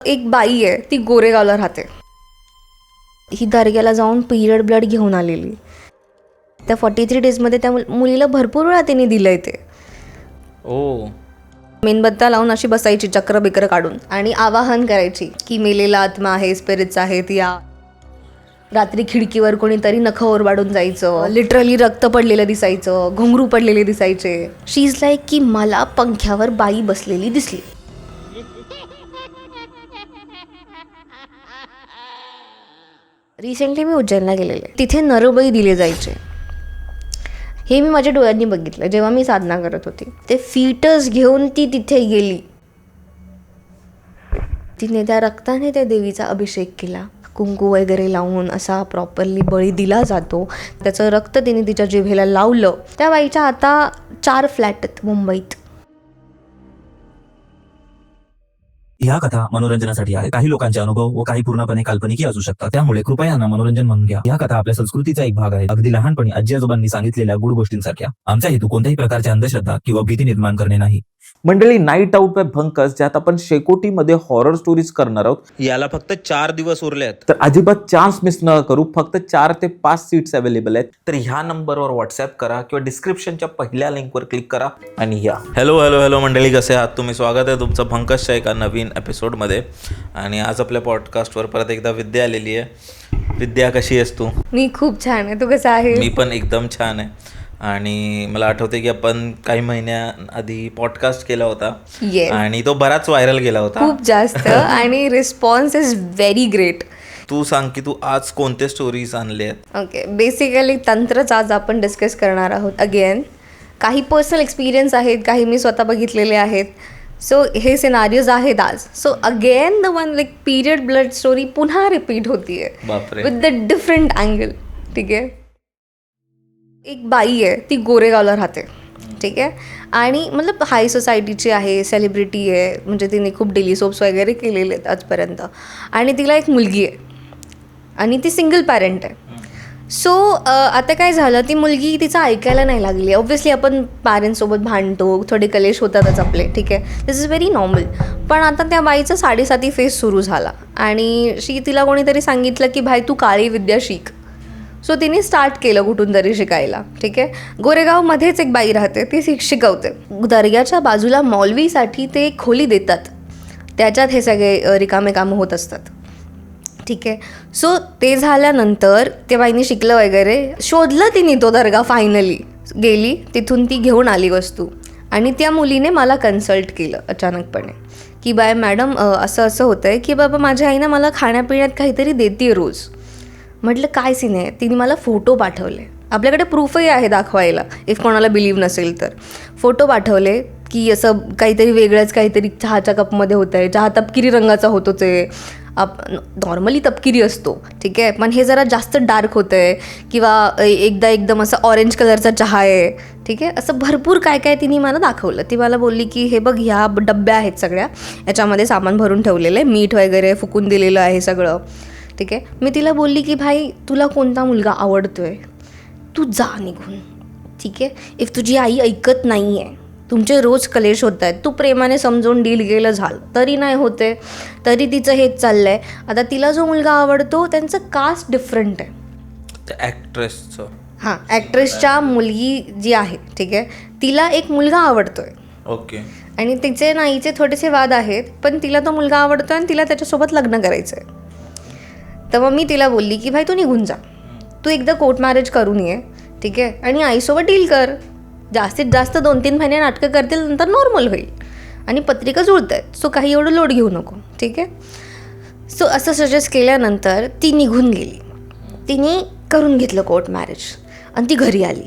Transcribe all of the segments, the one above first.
एक बाई आहे, ती गोरेगावला राहते. ही दर्ग्याला जाऊन पिरियड ब्लड घेऊन आलेली. त्या 43 डेजमध्ये त्या मुलीला भरपूर वेळा त्यांनी दिलंय ते. मेणबत्त्या लावून अशी बसायची चक्र बिक्र काढून आणि आवाहन करायची की मेलेला आत्मा आहे, स्पिरिट्स आहेत या. रात्री खिडकीवर कोणीतरी नखं ओरबाडून जायचं, लिटरली रक्त पडलेलं दिसायचं, घुंगरू पडलेले दिसायचे. शी इज लाईक की मला पंख्यावर बाई बसलेली दिसली. रिसेंटली मी उज्जैनला गेलेले, तिथे नरबळी दिले जायचे. हे मी माझ्या डोळ्यांनी बघितलं जेव्हा मी साधना करत होती. ते फीटस घेऊन ती तिथे गेली. तिने त्या रक्ताने त्या देवीचा अभिषेक केला, कुंकू वगैरे लावून असा प्रॉपरली बळी दिला जातो. त्याचं रक्त तिने तिच्या जिभेला लावलं. त्या बाईच्या आता 4 फ्लॅट आहेत मुंबईत. ह्या कथा मनोरंजनासाठी आहे. काही लोकांचे अनुभव व काही पूर्णपणे काल्पनिक असू शकतात, त्यामुळे कृपया यांना मनोरंजन म्हणून घ्या. या कथा आपल्या संस्कृतीचा एक भाग आहे, अगदी लहानपणी आजी आजोबांनी सांगितलेल्या गुड गोष्टींसारख्या. आमचा हेतू कोणत्याही प्रकारच्या अंधश्रद्धा किंवा भीती निर्माण करणे नाही. मंडळी, नाईट आउट बाय भंकस, ज्यात आपण शेकोटीमध्ये हॉरर स्टोरीज करणार आहोत. याला फक्त 4 दिवस उरले आहेत, तर अजिबात चान्स मिस न करू. फक्त 4 ते 5 सीट्स अवेलेबल आहेत. तर ह्या नंबरवर व्हॉट्सअप करा किंवा डिस्क्रिप्शनच्या पहिल्या लिंकवर क्लिक करा आणि या. हॅलो मंडळी, कसे आहात तुम्ही? स्वागत आहे तुमचं भंकसच्या एका नवीन एपिसोडमध्ये. आणि आज आपल्या पॉडकास्टवर परत एकदा विद्या आलेली आहे. विद्या, कशी आहेस तू? मी खूप छान आहे, तू कसा आहे? मी पण एकदम छान आहे. आणि मला आठवते की आपण काही महिन्याआधी पॉडकास्ट केला होता. Yes. आणि तो बराच व्हायरल गेला होता, खूप जास्त. आणि रिस्पॉन्स इज व्हेरी ग्रेट. तू सांग की तू आज कोणते स्टोरीज आणले आहेत? ओके, बेसिकली तंत्रच आज आपण डिस्कस करणार आहोत. अगेन काही पर्सनल एक्सपिरियन्स आहेत, काही मी स्वतः बघितलेले आहेत. सो हे सिनारिओज आहेत आज. So again the one like period blood story पुन्हा रिपीट होतीये बापरे. With the different angle. ठीक आहे. एक बाई आहे, ती गोरेगावला राहते. ठीक आहे. आणि मतलब हाय सोसायटीची आहे, सेलिब्रिटी आहे, म्हणजे तिने खूप डेली सोप्स वगैरे केलेले आहेत आजपर्यंत. आणि तिला एक मुलगी आहे आणि ती सिंगल पॅरेंट आहे. सो आता काय झालं, ती मुलगी तिचं ऐकायला नाही लागली. ऑब्व्हियसली आपण पॅरेंट्ससोबत भांडतो, थोडे कलेश होतातच आपले. ठीक आहे, दिस इज व्हेरी नॉर्मल. पण आता त्या बाईचा 7.5 फेज सुरू झाला आणि तिला कोणीतरी सांगितलं की भाई तू काळी विद्या शिक. सो तिने स्टार्ट केलं कुठून तरी शिकायला. ठीक आहे. गोरेगावमध्येच एक बाई राहते, ती शिकवते. दर्ग्याच्या बाजूला मौलवीसाठी ते एक खोली देतात, त्याच्यात हे सगळे रिकामे कामं होत असतात. ठीक आहे. सो ते झाल्यानंतर त्या बाईने शिकलं वगैरे, शोधलं तिने तो दर्गा. फायनली गेली तिथून, ती घेऊन आली वस्तू. आणि त्या मुलीने मला कन्सल्ट केलं अचानकपणे की बाय मॅडम असं असं होतं आहे की बाबा माझ्या आईनं मला खाण्यापिण्यात काहीतरी देते रोज. म्हटलं काय सीन आहे. तिने मला फोटो पाठवले, आपल्याकडे प्रूफही आहे दाखवायला इफ कोणाला बिलीव्ह नसेल तर. फोटो पाठवले की असं काहीतरी वेगळंच काहीतरी चहाच्या कपमध्ये होतं आहे. चहा तपकिरी रंगाचा होतो, ते नॉर्मली तपकिरी असतो. ठीक आहे, पण हे जरा जास्त डार्क होतं आहे किंवा एकदा एकदम असं ऑरेंज कलरचा चहा आहे. ठीक आहे, असं भरपूर काय काय तिने मला दाखवलं. ती मला बोलली की हे बघ, ह्या डब्या आहेत सगळ्या, याच्यामध्ये सामान भरून ठेवलेलं आहे, मीठ वगैरे फुकून दिलेलं आहे सगळं. ठीक आहे. मी तिला बोलली की भाई तुला कोणता मुलगा आवडतोय, तू जा निघून. ठीक आहे. इफ तुझी आई ऐकत नाही आहे, तुमचे रोज कलेश होत आहेत, तू प्रेमाने समजून डील केलं झालं तरी नाही होते, तरी तिचं हेच चाललं आहे. आता तिला जो मुलगा आवडतो त्यांचं कास्ट डिफरंट आहे. त्या ॲक्ट्रेसचं हां, ॲक्ट्रेसच्या मुलगी जी आहे, ठीक आहे, तिला एक मुलगा आवडतोय. ओके. आणि तिचे नाहीचे थोडेसे वाद आहेत, पण तिला तो मुलगा आवडतोय आणि तिला त्याच्यासोबत लग्न करायचं आहे. तर मग मी तिला बोलली की भाई तू निघून जा, तू एकदा कोर्ट मॅरेज करून ये. ठीक आहे. आणि आईसोबत डील कर, जास्तीत जास्त 2-3 महिने नाटकं करतील, नंतर नॉर्मल होईल. आणि पत्रिका जुळत आहेत, सो काही एवढं लोड घेऊ नको. ठीक आहे. सो असं सजेस्ट केल्यानंतर ती निघून गेली. तिने करून घेतलं कोर्ट मॅरेज आणि ती घरी आली.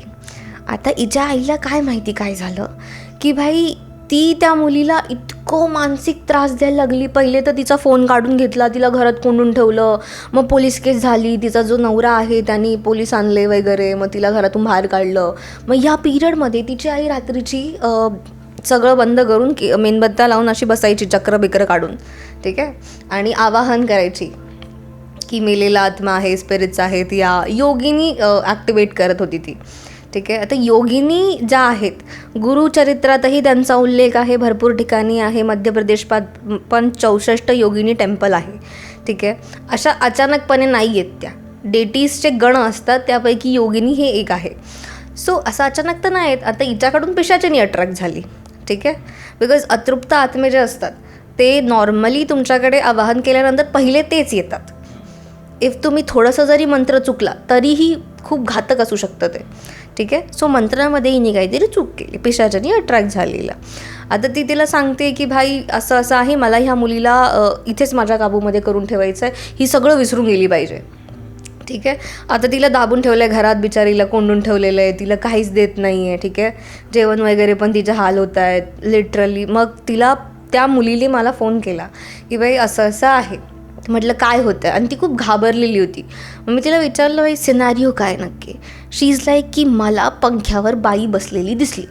आता हिच्या आईला काय माहिती काय झालं की भाई ती त्या मुलीला इतकं मानसिक त्रास द्यायला लागली. पहिले तर तिचा फोन काढून घेतला, तिला घरात कोंडून ठेवलं, मग पोलीस केस झाली. तिचा जो नवरा आहे त्यांनी पोलीस आणले वगैरे, मग तिला घरातून बाहेर काढलं. मग ह्या पिरियडमध्ये तिची आई रात्रीची सगळं बंद करून मेणबत्त्या लावून अशी बसायची चक्र बिक्र काढून. ठीक आहे. आणि आवाहन करायची की मेलेला आत्मा आहे, स्पिरिट्स आहेत या. योगिनी ॲक्टिवेट करत होती ती. ठीक आहे. आता योगिनी ज्या आहेत, गुरुचरित्रातही त्यांचा उल्लेख आहे, भरपूर ठिकाणी आहे. मध्य प्रदेशात पण 64 योगिनी टेम्पल आहे. ठीक आहे. अशा अचानकपणे नाही आहेत त्या, डेटीजचे गण असतात, त्यापैकी योगिनी हे एक आहे. सो असं अचानक तर नाही आहेत. आता हिच्याकडून पिशाचिनी अट्रॅक्ट झाली. ठीक आहे. बिकॉज अतृप्त आत्मे जे असतात ते नॉर्मली तुमच्याकडे आवाहन केल्यानंतर पहिले तेच येतात. इफ तुम्ही थोडंसं जरी मंत्र चुकला तरीही खूप घातक असू शकतं ते. ठीक आहे. सो मंत्रामध्ये हिने काहीतरी चूक केली, पिशाचानी अट्रॅक्ट झालेला. आता ती तिला सांगते की भाई असं असं आहे, मला ह्या मुलीला इथेच माझ्या काबूमध्ये करून ठेवायचं आहे, ही सगळं विसरून गेली पाहिजे. ठीक आहे. आता तिला दाबून ठेवलं आहे, घरात बिचारीला कोंडून ठेवलेलं आहे, तिला काहीच देत नाही आहे. ठीक आहे. जेवण वगैरे पण तिचे हाल होत आहेत लिटरली. मग तिला त्या मुलीने मला फोन केला की बाई असं असं आहे. म्हटलं काय होतं, आणि ती खूप घाबरलेली होती. मग मी तिला विचारलं बाई सिनारिओ काय नक्की. शी इज लाईक की मला पंख्यावर बाई बसलेली दिसली.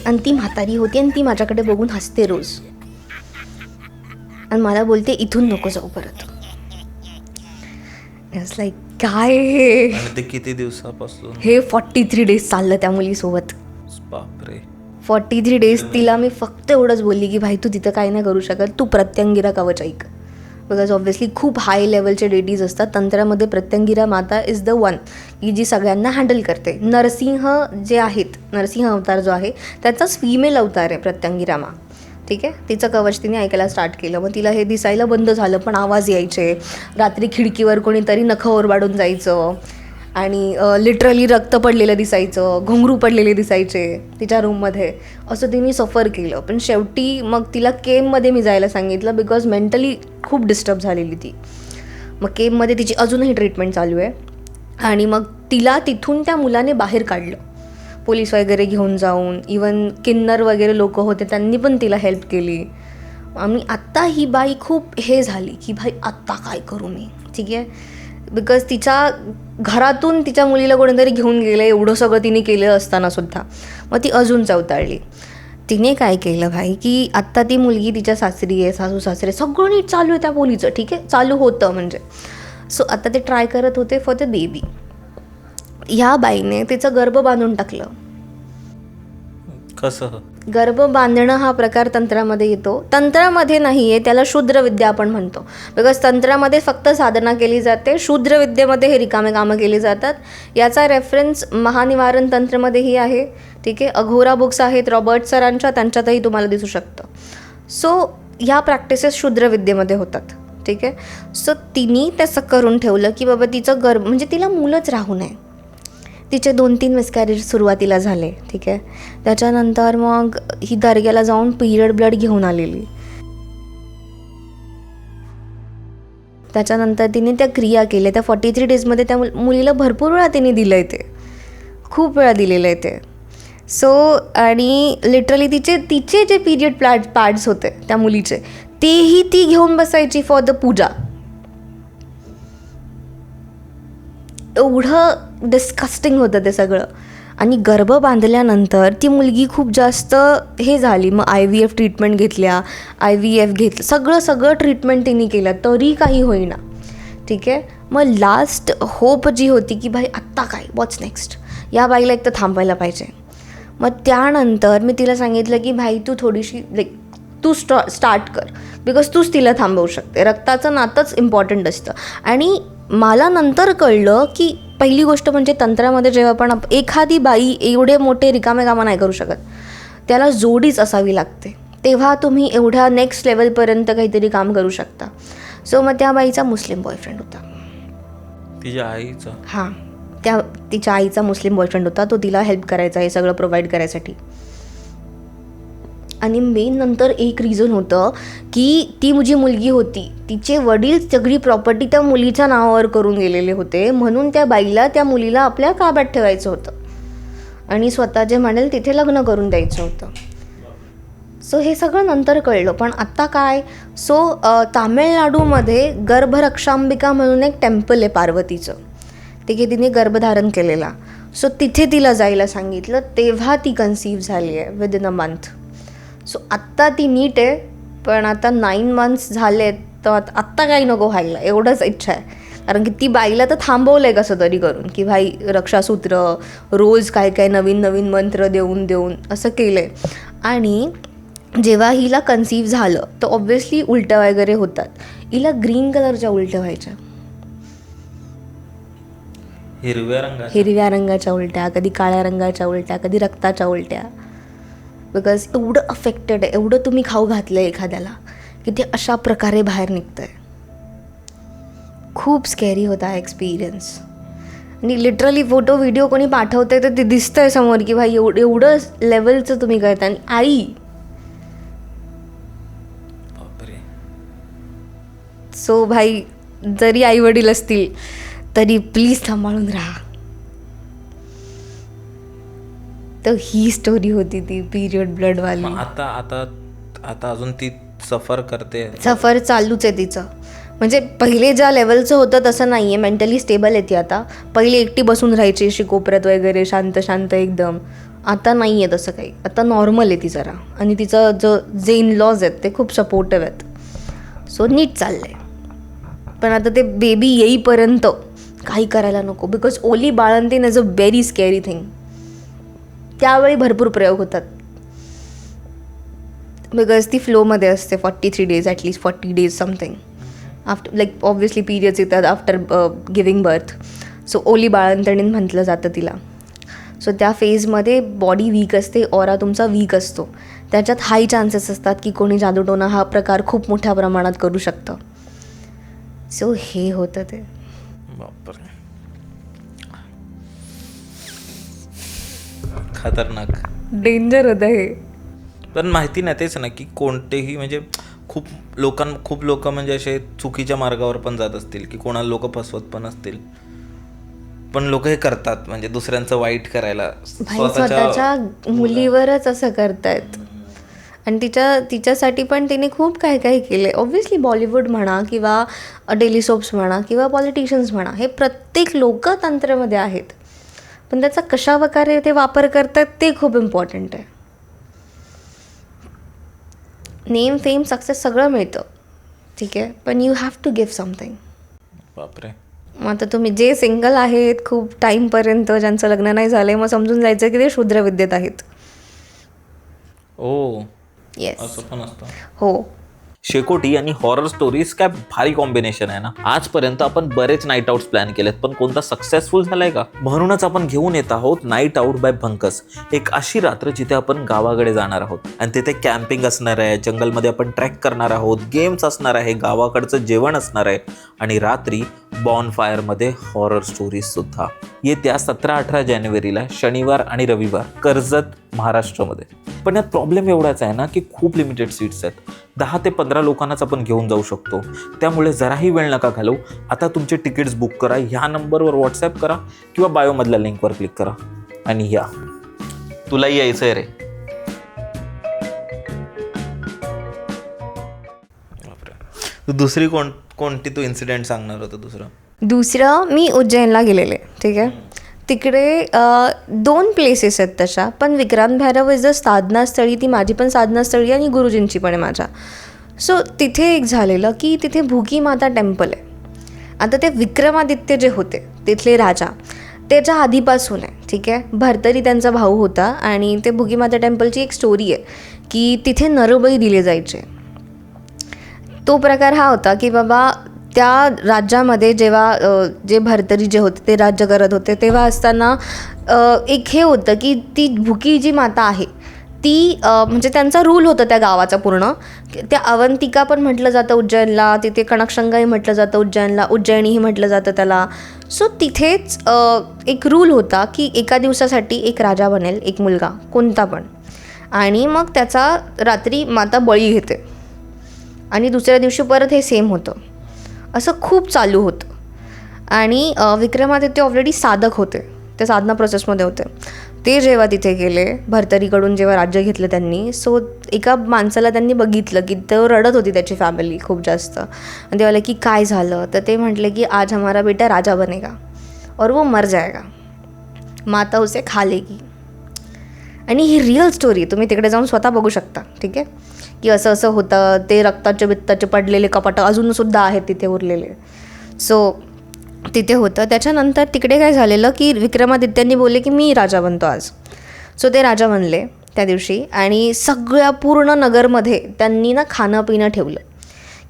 आणि ती म्हातारी होती आणि ती माझ्याकडे बघून हसते रोज, आणि मला बोलते इथून नको जाऊ परत. लाईक काय हे. आणि ते किती दिवसापासून? हे 43 डेज चाललं त्या मुलीसोबत. बापरे. 43 डेज तिला मी फक्त एवढंच बोलली की भाई तू तिथं काही नाही करू शकत, तू प्रत्यंगिरा कवच ऐक. बिकॉज ऑब्व्हियसली खूप हाय लेवलचे डेटीज असतात. तंत्रामध्ये प्रत्यंगिरा माता इज द वन की जी सगळ्यांना हँडल करते. नरसिंह जे आहेत, नरसिंह अवतार जो आहे त्याचाच फिमेल अवतार आहे प्रत्यंगिरा मा. ठीक आहे. तिचं कवच तिने ऐकायला स्टार्ट केलं. मग तिला हे दिसायला बंद झालं, पण आवाज यायचे. रात्री खिडकीवर कोणीतरी नखं ओरबाडून जायचं, आणि लिटरली रक्त पडलेलं दिसायचं, घुंगरू पडलेले दिसायचे तिच्या रूममध्ये. असं तिने सफर केलं. पण शेवटी मग तिला केममध्ये मी जायला सांगितलं, बिकॉज मेंटली खूप डिस्टर्ब झालेली ती. मग केममध्ये तिची अजूनही ट्रीटमेंट चालू आहे. आणि मग तिला तिथून त्या मुलाने बाहेर काढलं, पोलीस वगैरे घेऊन जाऊन. इवन किन्नर वगैरे लोक होते त्यांनी पण तिला हेल्प केली. आणि आत्ता ही बाई खूप हे झाली की भाई आत्ता काय करू मी. ठीक आहे. बिकॉज तिच्या घरातून तिच्या मुलीला कोणीतरी घेऊन गेलं, एवढं सगळं तिने केलं असतानासुद्धा. मग ती अजून चवताळली. तिने काय केलं भाई की आत्ता ती मुलगी तिच्या सासरी आहे, सासू सासरे सगळं नीट चालू आहे त्या मुलीचं. ठीक आहे. चालू होतं म्हणजे. सो आता ते ट्राय करत होते फॉर द बेबी. ह्या बाईने तिचं गर्भ बांधून टाकलं. कसं? गर्भ बांधणं हा प्रकार तंत्रामध्ये येतो. तंत्रामध्ये नाही आहे, त्याला शूद्र विद्या आपण म्हणतो. बिकॉज तंत्रामध्ये फक्त साधना केली जाते, शूद्र विद्येमध्ये हे रिकामे कामं केली जातात. याचा रेफरन्स महानिवारण तंत्रमध्येही आहे. ठीक आहे. अघोरा बुक्स आहेत रॉबर्ट सरांच्या, त्यांच्यातही तुम्हाला दिसू शकतं. सो ह्या प्रॅक्टिसेस शूद्र विद्येमध्ये होतात. ठीक आहे. सो तिने तसं करून ठेवलं की बाबा तिचं गर्भ म्हणजे तिला मुलंच राहू नये. तिचे 2-3 मिसकॅरेज सुरुवातीला झाले. ठीक आहे. त्याच्यानंतर मग ही दर्ग्याला जाऊन पिरियड ब्लड घेऊन आलेली. त्याच्यानंतर तिने त्या क्रिया केल्या. त्या 43 डेजमध्ये त्या मुलीला भरपूर वेळा तिने दिलं आहे, ते खूप वेळा दिलेलं आहे ते. सो आणि लिटरली तिचे जे पिरियड पॅड्स होते त्या मुलीचे, तेही ती घेऊन बसायची फॉर द पूजा. एवढं डिस्कस्टिंग होतं ते सगळं. आणि गर्भ बांधल्यानंतर ती मुलगी खूप जास्त हे झाली. मग IVF ट्रीटमेंट घेतल्या, IVF घेतलं, सगळं ट्रीटमेंट तिने केलं, तरी काही होईना. ठीक आहे. मग लास्ट होप जी होती की भाई आत्ता काय, वॉट्स नेक्स्ट, या बाईला एक तर थांबवायला पाहिजे. मग त्यानंतर मी तिला सांगितलं की भाई तू थोडीशी तू स्टार्ट कर, बिकॉज तूच तिला थांबवू शकते. रक्ताचं नातंच इम्पॉर्टंट असतं. आणि मला नंतर कळलं की पहिली गोष्ट म्हणजे तंत्रामध्ये जेव्हा पण एखादी बाई एवढे मोठे रिकामे कामं नाही करू शकत, त्याला जोडीच असावी लागते, तेव्हा तुम्ही एवढ्या नेक्स्ट लेवलपर्यंत काहीतरी काम करू शकता. सो मग त्या बाईचा मुस्लिम बॉयफ्रेंड होता. तिच्या आईचा? हां, तिच्या आईचा मुस्लिम बॉयफ्रेंड होता. तो तिला हेल्प करायचा, हे सगळं प्रोव्हाइड करायसाठी. आणि मेन नंतर एक रिझन होतं की ती जी मुलगी होती तिचे वडील सगळी प्रॉपर्टी त्या मुलीच्या नावावर करून गेलेले होते, म्हणून त्या बाईला त्या मुलीला आपल्या ताब्यात ठेवायचं होतं आणि स्वतः जे म्हणेल तिथे लग्न करून द्यायचं होतं. सो हे सगळं नंतर कळलं. पण आत्ता काय, सो तामिळनाडूमध्ये गर्भरक्षांबिका म्हणून एक टेम्पल आहे पार्वतीचं, तिथे तिने गर्भधारण केलेला. सो तिथे तिला जायला सांगितलं, तेव्हा ती कन्सीव्ह झाली आहे विदिन अ मंथ. सो आत्ता ती नीट आहे, पण आता 9 months झालेत तर आत्ता काही नको व्हायला, एवढंच इच्छा आहे. कारण की ती बाईला तर थांबवलं आहे कसं तरी करून, की भाई रक्षासूत्र रोज काय काय नवीन नवीन मंत्र देऊन देऊन असं केलं आहे. आणि जेव्हा हिला कन्सीव्ह झालं तर ऑब्व्हियसली उलट्या वगैरे होतात. हिला ग्रीन कलरच्या उलट्या व्हायच्या, हिरव्या रंगाच्या उलट्या, कधी काळ्या रंगाच्या उलट्या, कधी रक्ताच्या उलट्या. बिकॉज एवढं अफेक्टेड आहे, एवढं तुम्ही खाऊ घातलं आहे एखाद्याला की ते अशा प्रकारे बाहेर निघतं आहे. खूप स्कॅरी होता हा एक्सपिरियन्स. आणि लिटरली फोटो व्हिडिओ कोणी पाठवते तर ते दिसतं आहे समोर की भाई एवढं लेवलचं तुम्ही करता. आणि आई, सो भाई जरी आई वडील असतील तरी प्लीज सांभाळून राहा. तर ही स्टोरी होती ती पिरियड ब्लडवाली. आता आता आता अजून ती सफर करते. सफर चालूच आहे तिचं. म्हणजे पहिले ज्या लेवलचं होतं तसं नाही आहे, मेंटली स्टेबल आहे ती आता. पहिले एकटी बसून राहायची अशी कोपऱ्यात वगैरे शांत शांत एकदम. आता नाही आहे तसं काही, आता नॉर्मल आहे ती जरा. आणि तिचं जे इनलॉज आहेत ते खूप सपोर्टिव्ह आहेत. सो नीट चाललं आहे. पण आता ते बेबी येईपर्यंत काही करायला नको. बिकॉज ओली बाळंतीण is a very scary thing. त्यावेळी भरपूर प्रयोग होतात. बिकॉज ती फ्लोमध्ये असते 43 days, at least 40 days something. After like obviously periods येतात आफ्टर गिविंग बर्थ. सो ओली बाळंतणीण म्हटलं जातं तिला. सो त्या फेजमध्ये बॉडी वीक असते, ऑरा तुमचा वीक असतो. त्याच्यात हाय चान्सेस असतात की कोणी जादूटोणा हा प्रकार खूप मोठ्या प्रमाणात करू शकतं. सो हे होतं ते. बापरे, खतरनाक, डेंजर होतं हे. पण माहिती नाही तेच ना की कोणतेही म्हणजे खूप लोक म्हणजे असे चुकीच्या मार्गावर पण जात असतील की कोणाला लोक फसवत पण असतील. पण लोक हे करतात म्हणजे दुसऱ्यांचं वाईट करायला, स्वतःच्या मुलीवरच असं करतायत. आणि तिच्यासाठी पण तिने खूप काय काय केले. ऑब्व्हियसली बॉलिवूड म्हणा किंवा डेली सोप्स म्हणा किंवा पॉलिटिशियन्स म्हणा, हे प्रत्येक लोकतंत्रामध्ये आहेत. पण त्याचा कशा प्रकारे ते वापर करतात ते खूप इम्पॉर्टंट आहे. नेम, फेम, सक्सेस सगळं मिळतं, ठीक आहे, पण you have to give something. बापरे. मग आता तुम्ही जे सिंगल आहेत खूप टाईमपर्यंत, ज्यांचं लग्न नाही झालं आहे, मग समजून जायचं की ते शूद्र विद्येत आहेत. ओ, येस, असं पण असतं. हो. शेकोटी आणि हॉरर स्टोरीज काय भारी कॉम्बिनेशन आहे ना. आजपर्यंत आपण बरेच नाईट आउट्स प्लॅन केलेत, पण कोणता सक्सेसफुल झालाय का? म्हणूनच आपण घेऊन येत आहोत नाईट आउट बाय भंकस. एक अशी रात्र जिथे आपण गावाकडे जाणार आहोत आणि तिथे कॅम्पिंग असणार आहे, जंगलमध्ये आपण ट्रेक करणार आहोत, गेम्स असणार आहे, गावाकडचं जेवण असणार आहे आणि रात्री बॉनफायरमध्ये हॉरर स्टोरीज सुद्धा. येत्या 17-18 जानेवारीला शनिवार आणि रविवार कर्जत महाराष्ट्रामध्ये. पण यात प्रॉब्लेम एवढाच आहे ना की खूप लिमिटेड सीट्स आहेत. 10 ते 15 लोकांनाच आपण घेऊन जाऊ शकतो. त्यामुळे जराही वेळ नका घालवू. आता तुमचे तिकीट्स बुक करा, ह्या नंबरवर व्हॉट्सॲप करा किंवा बायोमधल्या लिंकवर क्लिक करा आणि या. तुलाही यायचं आहे रे. दुसरी कोणती तू इन्सिडेंट सांगणार होतं? दुसरं मी उज्जैनला गेलेले, ठीक आहे. तिकडे 2 प्लेसेस आहेत तशा, पण विक्रांत भैरव इज अ साधनास्थळी. ती माझी पण साधनास्थळी आणि गुरुजींची पण आहे माझ्या. सो तिथे एक झालेलं की तिथे भुगी माता टेम्पल आहे. आता ते विक्रमादित्य जे होते तिथले राजा, त्याच्या आधीपासून आहे, ठीक आहे. भरतरी त्यांचा भाऊ होता आणि ते भुगी माता टेम्पलची एक स्टोरी आहे की तिथे नरबळी दिले जायचे. तो प्रकार हा होता की बाबा त्या राज्यामध्ये जेव्हा जे भरतरी जे होते ते राज्य करत होते तेव्हा असताना एक हे होतं की ती भुकी जी माता आहे ती म्हणजे त्यांचा रूल होता त्या गावाचा पूर्ण. त्या अवंतिका पण म्हटलं जातं उज्जैनला, तिथे कणकशंगाही म्हटलं जातं उज्जैनला, उज्जैनीही म्हटलं जातं त्याला. सो तिथेच एक रूल होता की एका दिवसासाठी एक राजा बनेल, एक मुलगा कोणता पण, आणि मग त्याचा रात्री माता बळी घेते आणि दुसऱ्या दिवशी परत हे सेम होतं. असं खूप चालू होतं. आणि विक्रमादित्य ऑलरेडी साधक होते, ते साधना प्रोसेसमध्ये होते. ते जेव्हा तिथे गेले, भरतरीकडून जेव्हा राज्य घेतलं त्यांनी, सो एका माणसाला त्यांनी बघितलं की तो रडत होती, त्याची फॅमिली खूप जास्त. आणि ते बोलले की काय झालं, तर ते म्हटले की आज हमारा बेटा राजा बनेगा और वो मर जाएगा, माता उसे खा लेगी. आणि ही रिअल स्टोरी तुम्ही तिकडे जाऊन स्वतः बघू शकता, ठीक आहे, की असं असं होतं. ते रक्ताचे बित्ताचे पडलेले कपाटं अजूनसुद्धा आहेत तिथे उरलेले. सो तिथे होतं. त्याच्यानंतर तिकडे काय झालेलं की विक्रमादित्यांनी बोलले की मी राजा बनतो आज. सो ते राजा बनले त्या दिवशी आणि सगळ्या पूर्ण नगरमध्ये त्यांनी ना खाणं पिणं ठेवलं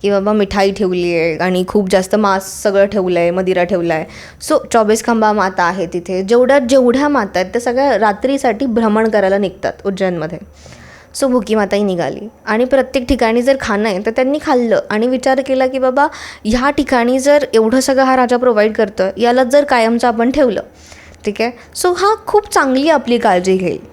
की बाबा मिठाई ठेवली आहे आणि खूप जास्त मांस सगळं ठेवलं आहे, मदिरा ठेवला आहे. सो 24 खंबा माता आहे तिथे. जेवढ्या माता आहेत त्या सगळ्या रात्रीसाठी भ्रमण करायला निघतात उज्जैनमध्ये. सो भुकी माताही निघाली आणि प्रत्येक ठिकाणी जर खाणं आहे तर त्यांनी खाल्लं आणि विचार केला की बाबा ह्या ठिकाणी जर एवढं सगळं हा राजा प्रोव्हाइड करतो याला जर कायमचं आपण ठेवलं, ठीक आहे, सो हा खूप चांगली आपली काळजी घेईल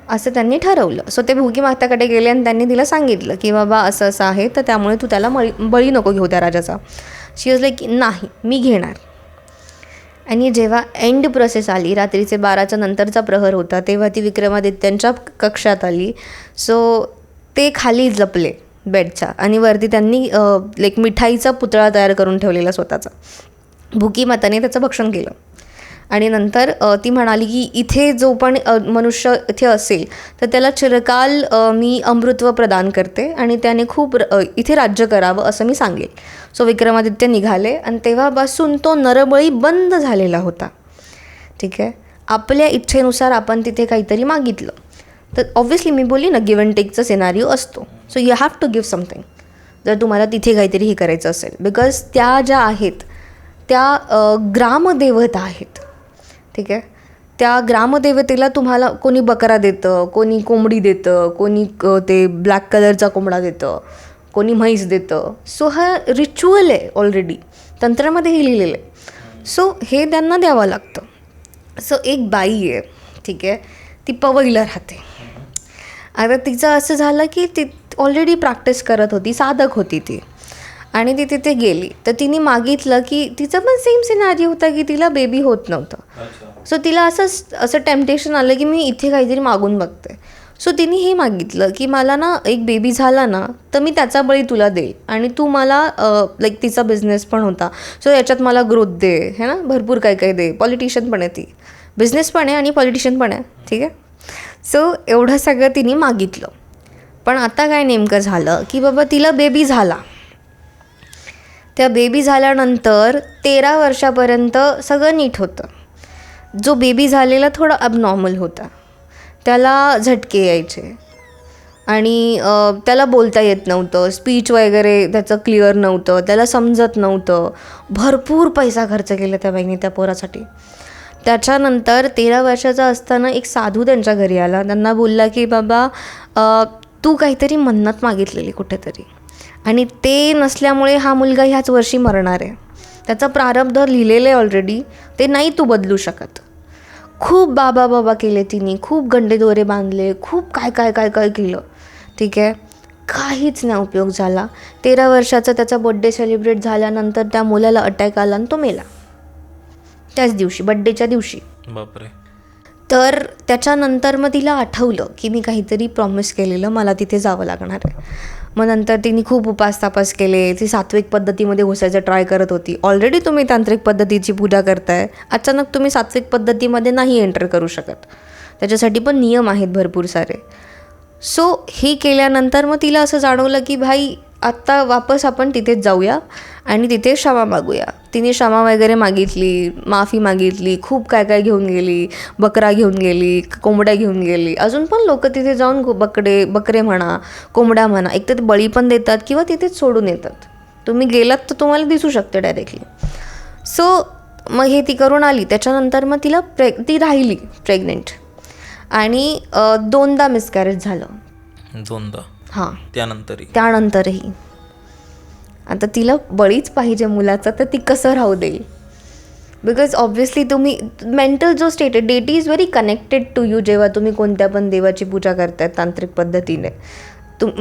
असं त्यांनी ठरवलं. सो ते भुगी माताकडे गेले आणि त्यांनी तिला सांगितलं की बाबा असं असं आहे तर त्यामुळे तू त्याला बळी नको घेऊ त्या राजाचा. शी वॉज लाईक नाही मी घेणार. आणि जेव्हा एंड प्रोसेस आली, रात्रीचे 12च्या नंतरचा प्रहर होता, तेव्हा ती विक्रमादित्यांच्या कक्षात आली. सो ते खाली जपले बेडच्या आणि वरती त्यांनी लाईक मिठाईचा पुतळा तयार करून ठेवलेला स्वतःचा. भुकी माताने त्याचं भक्षण केलं आणि नंतर ती म्हणाली की इथे जो पण मनुष्य इथे असेल तर त्याला चिरकाल मी अमृतत्व प्रदान करते आणि त्याने खूप इथे राज्य करावं असं मी सांगेल. सो विक्रमादित्य निघाले आणि तेव्हापासून तो नरबळी बंद झालेला होता, ठीक आहे. आपल्या इच्छेनुसार आपण तिथे काहीतरी मागितलं तर ऑब्व्हियसली मी बोलली ना गिव्ह अँड टेकचा सिनारिओ असतो. So you have to give something जर तुम्हाला तिथे काहीतरी हे करायचं असेल. बिकॉज त्या ज्या आहेत त्या ग्रामदेवता आहेत, ठीक आहे. त्या ग्रामदेवतेला तुम्हाला कोणी बकरा देतं, कोणी कोंबडी देतं, कोणी ते ब्लॅक कलरचा कोंबडा देतं, कोणी म्हैस देतं. सो हा रिच्युअल आहे ऑलरेडी, तंत्रामध्ये हे लिहिलेलं आहे. सो हे त्यांना द्यावं लागतं. सो एक बाई आहे, ठीक आहे, ती पवईला राहते. आता तिचं असं झालं की ती ऑलरेडी प्रॅक्टिस करत होती, साधक होती ती आणि ती तिथे गेली तर तिने मागितलं की तिचं पण सेम सिनारिओ होता की तिला बेबी होत नव्हतं. सो तिला असं टेम्पटेशन आलं की मी इथे काहीतरी मागून बघते. सो तिने हे मागितलं की मला ना एक बेबी झाला ना तर मी त्याचा बळी तुला देईल आणि तू मला लाईक तिचा बिझनेस पण होता सो याच्यात मला ग्रोथ दे, है ना, भरपूर काय काय दे. पॉलिटिशियन पण आहे ती, बिझनेस पण आहे आणि पॉलिटिशियन पण आहे, ठीक आहे. सो एवढं सगळं तिने मागितलं. पण आता काय नेमकं झालं की बाबा तिला बेबी झाला. त्या बेबी झाल्यानंतर 13 वर्षापर्यंत सगळं नीट होतं. जो बेबी झालेला थोडा अबनॉर्मल होता, त्याला झटके यायचे आणि त्याला बोलता येत नव्हतं, स्पीच वगैरे त्याचं क्लिअर नव्हतं, त्याला समजत नव्हतं. भरपूर पैसा खर्च केला त्या बाईने त्या पोरासाठी. त्याच्यानंतर 13 वर्षाचा असताना एक साधू त्यांच्या घरी आला. त्यांना बोलला की बाबा तू काहीतरी मन्नत मागितलेली कुठेतरी आणि ते नसल्यामुळे हा मुलगा ह्याच वर्षी मरणार आहे. त्याचा प्रारब्ध लिहिलेलं आहे ऑलरेडी, ते नाही तू बदलू शकत. खूप बाबा केले तिने, खूप गंडेदोरे बांधले, खूप काय काय काय काय केलं, ठीक आहे. काहीच नाही उपयोग झाला. 13 वर्षाचा त्याचा बड्डे सेलिब्रेट झाल्यानंतर त्या मुलाला अटॅक आला आणि तो मेला त्याच दिवशी, बड्डेच्या दिवशी. बापरे. तर त्याच्यानंतर मग तिला आठवलं की मी काहीतरी प्रॉमिस केलेलं, मला तिथे जावं लागणार आहे. मग नंतर तिने खूप उपास तापास केले. ती सात्विक पद्धतीमध्ये घुसायचं ट्राय करत होती. ऑलरेडी तुम्ही तांत्रिक पद्धतीची पूजा करताय, अचानक तुम्ही सात्विक पद्धतीमध्ये नाही एंटर करू शकत, त्याच्यासाठी पण नियम आहेत भरपूर सारे. सो हे केल्यानंतर मग तिला असं जाणवलं की भाई आत्ता वापस आपण तिथेच जाऊया आणि तिथे क्षमा मागूया. तिने क्षमा वगैरे मागितली, माफी मागितली, खूप काय काय घेऊन गेली, बकरा घेऊन गेली, कोंबड्या घेऊन गेली. अजून पण लोक तिथे जाऊन बकरे म्हणा, कोंबड्या म्हणा, एक तर ते बळी पण देतात किंवा तिथेच सोडून येतात. तुम्ही गेलात तर तुम्हाला दिसू शकते डायरेक्टली. सो मग हे ती करून आली. त्याच्यानंतर मग ती राहिली प्रेग्नेंट आणि 2दा मिसकॅरेज झालं. 2दा? हां, त्यानंतरही. आता तिला बळीच पाहिजे मुलाचा, तर ती कसं राहू देईल. बिकॉज ऑब्व्हियसली तुम्ही मेंटल जो स्टेट आहे, डेटी is very connected to you. जेव्हा तुम्ही कोणत्या पण देवाची पूजा करताय तांत्रिक पद्धतीने,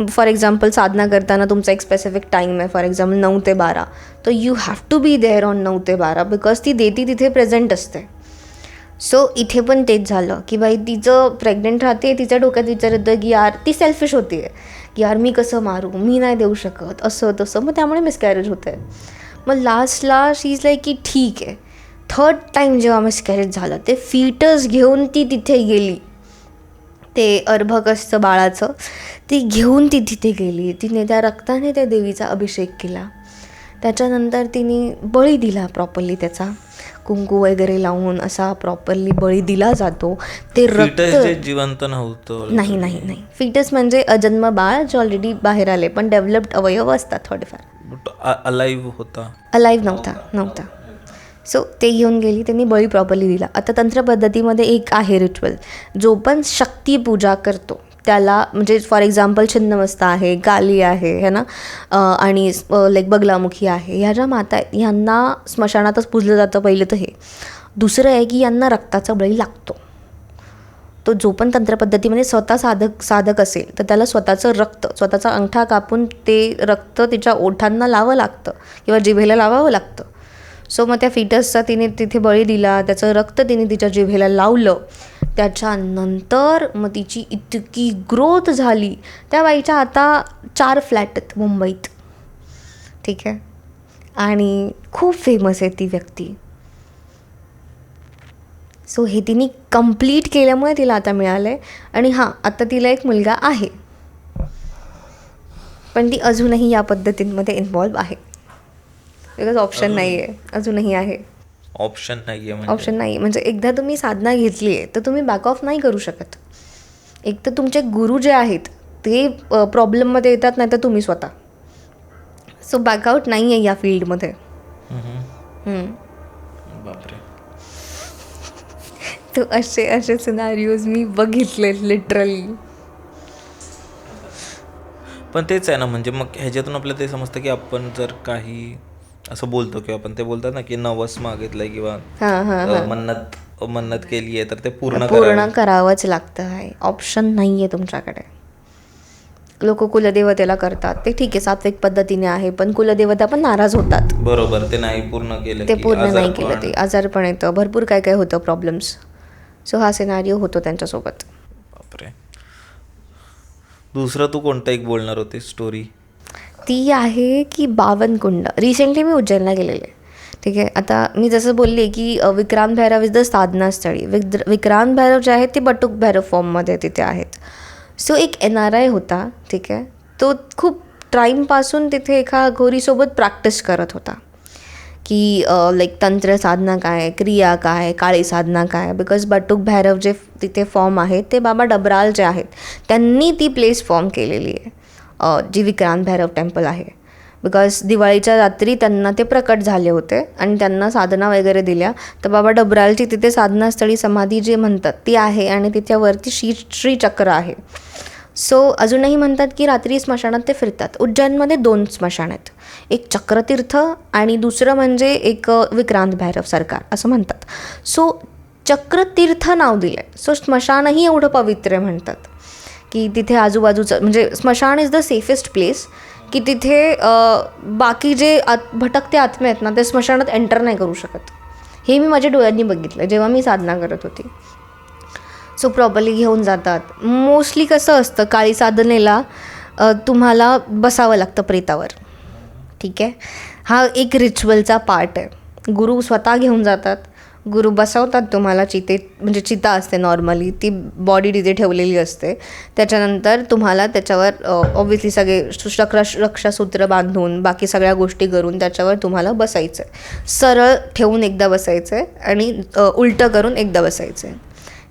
फॉर एक्झाम्पल साधना करताना तुमचा एक स्पेसिफिक टाईम आहे, फॉर एक्झाम्पल 9 ते 12, तर you have to be there on 9 ते 12 बिकॉज ती देती तिथे प्रेझेंट असते. सो इथे पण तेच झालं की बाई तिचं प्रेग्नेंट राहते, तिच्या डोक्यात विचार येतं की यार ती सेल्फिश होती आहे की यार मी कसं मारू, मी नाही देऊ शकत, असं तसं. मग त्यामुळे मिसकॅरेज होतं आहे. मग लास्टला शी इज लाईक की ठीक आहे. 3rd टाईम जेव्हा मिसकॅरेज झालं, ते फीटस घेऊन ती तिथे गेली ते अर्भक असतं बाळाचं, ती घेऊन ती तिथे गेली. तिने त्या रक्ताने त्या देवीचा अभिषेक केला. त्याच्यानंतर तिने बळी दिला प्रॉपरली, त्याचा कुंकू वगैरे लावून असा प्रॉपरली बळी दिला जातो. ते रक्त फिटस जे जिवंत नव्हतं. नाही नाही नाही, फिटस म्हणजे अजन्म बाळ जे ऑलरेडी बाहेर आले, पण डेव्हलप्ड अवयव असतात थोडेफार. अलाइव्ह होता. अलाइव्ह नव्हता. सो ते घेऊन गेली, त्यांनी बळी प्रॉपरली दिला. आता तंत्र पद्धतीमध्ये एक आहे रिच्युअल, जो पण शक्ती पूजा करतो त्याला, म्हणजे फॉर एक्झाम्पल छिन्नमस्ता आहे, गाली आहे है ना, आणि लाईक बगलामुखी आहे, ह्या ज्या माता आहेत ह्यांना स्मशानातच पूजलं जातं पहिलं तर हे. दुसरं आहे की यांना रक्ताचा बळी लागतो. तो जो पण तंत्रपद्धतीमध्ये स्वतः साधक असेल तर त्याला स्वतःचं रक्त, स्वतःचा अंगठा कापून ते रक्त तिच्या ओठांना लावावं लागतं किंवा जिभेला लावावं लागतं. सो मग त्या फिटसचा तिने तिथे बळी दिला, त्याचं रक्त तिने तिच्या जिभेला लावलं. त्याच्यानंतर मग तिची इतकी ग्रोथ झाली. त्या बाईच्या आता 4 फ्लॅट आहेत मुंबईत, ठीक आहे, आणि खूप फेमस आहे ती व्यक्ती. सो हे तिने कंप्लीट केल्यामुळे तिला आता मिळालं आहे. आणि हां, आता तिला एक मुलगा आहे, पण ती अजूनही या पद्धतींमध्ये इन्व्हॉल्व आहे. बिकॉज ऑप्शन नाही आहे, अजूनही आहे. ऑप्शन नाही आहे. ऑप्शन नाही, म्हणजे एकदा तुम्ही साधना घेतली आहे तर तुम्ही बॅक ऑफ नाही करू शकत. एक तर तुमचे गुरु जे आहेत ते प्रॉब्लेममध्ये येतात, नाही तर तुम्ही स्वतः. सो बॅकआउट नाही आहे या फील्डमध्ये. बापरे. तर असे सिनारिओज मी बघितले लिटरली. पण तेच आहे ना, म्हणजे मग ह्याच्यातून आपल्याला ते समजतं की आपण जर काही असं बोलतो किंवा आपण ते बोलतात ना की नवस मागितलंय किंवा मन्नत केली आहे तर ते पूर्ण करावंच लागतं. आहे ऑप्शन नाही आहे तुमच्याकडे. लोक कुलदेवतेला करतात, ते ठीक आहे सात्विक पद्धतीने आहे, पण कुलदेवता पण नाराज होतात. बरोबर, ते नाही पूर्ण केलं, ते पूर्ण नाही केलं, ते आजारपण येतं, भरपूर काय काय होतं प्रॉब्लेम्स. सो हा सिनारिओ होतो त्यांच्यासोबत. बापरे. दुसरं तू कोणतं एक बोलणार होती स्टोरी? ती आहे की 52 कुंड. रिसेंटली मी उज्जैनला गेलेले, ठीक आहे. आता मी जसं बोलले की विक्रांत भैरव इज द साधना स्थळी. विक्रांत भैरव जे आहेत ते बटुक भैरव फॉर्ममध्ये तिथे आहेत. सो एक NRI होता, ठीक आहे, तो खूप टाईमपासून तिथे एका घोरीसोबत प्रॅक्टिस करत होता की लाईक तंत्र साधना काय, क्रिया काय, काळी साधना काय. बिकॉज बटुक भैरव जे तिथे फॉर्म आहेत ते बाबा डबराल जे आहेत त्यांनी ती प्लेस फॉर्म केलेली आहे, जी विक्रांत भैरव टेम्पल आहे. बिकॉज दिवाळीच्या रात्री त्यांना ते प्रकट झाले होते आणि त्यांना साधना वगैरे दिल्या, तर बाबा डबरालची तिथे साधनास्थळी समाधी जी म्हणतात ती आहे आणि तिच्यावरती श्रीचक्र आहे. सो अजूनही म्हणतात की रात्री स्मशानात ते फिरतात. उज्जैनमध्ये 2 स्मशान आहेत, एक चक्रतीर्थ आणि दुसरं म्हणजे एक विक्रांत भैरव सरकार असं म्हणतात. सो चक्रतीर्थ नाव दिलं आहे. सो स्मशानही एवढं पवित्र म्हणतात की तिथे आजूबाजूचं, म्हणजे स्मशान इज द सेफेस्ट प्लेस, की तिथे बाकी जे भटकते आत्मे आहेत ना ते स्मशानात एंटर नाही करू शकत. हे मी माझ्या डोळ्यांनी बघितलं जेव्हा मी साधना करत होती. सो प्रॉपरली घेऊन जातात. मोस्टली कसं असतं, काळी साधनेला तुम्हाला बसावं लागतं प्रेतावर, ठीक आहे. हा एक रिच्युअलचा पार्ट आहे. गुरु स्वतः घेऊन जातात, गुरु बसवतात तुम्हाला म्हणजे चिता असते नॉर्मली, ती बॉडी तिथे ठेवलेली असते. त्याच्यानंतर तुम्हाला त्याच्यावर ऑब्व्हियसली सगळे रक्षासूत्र बांधून बाकी सगळ्या गोष्टी करून त्याच्यावर तुम्हाला बसायचं आहे. सरळ ठेवून एकदा बसायचं आहे आणि उलटं करून एकदा बसायचं आहे,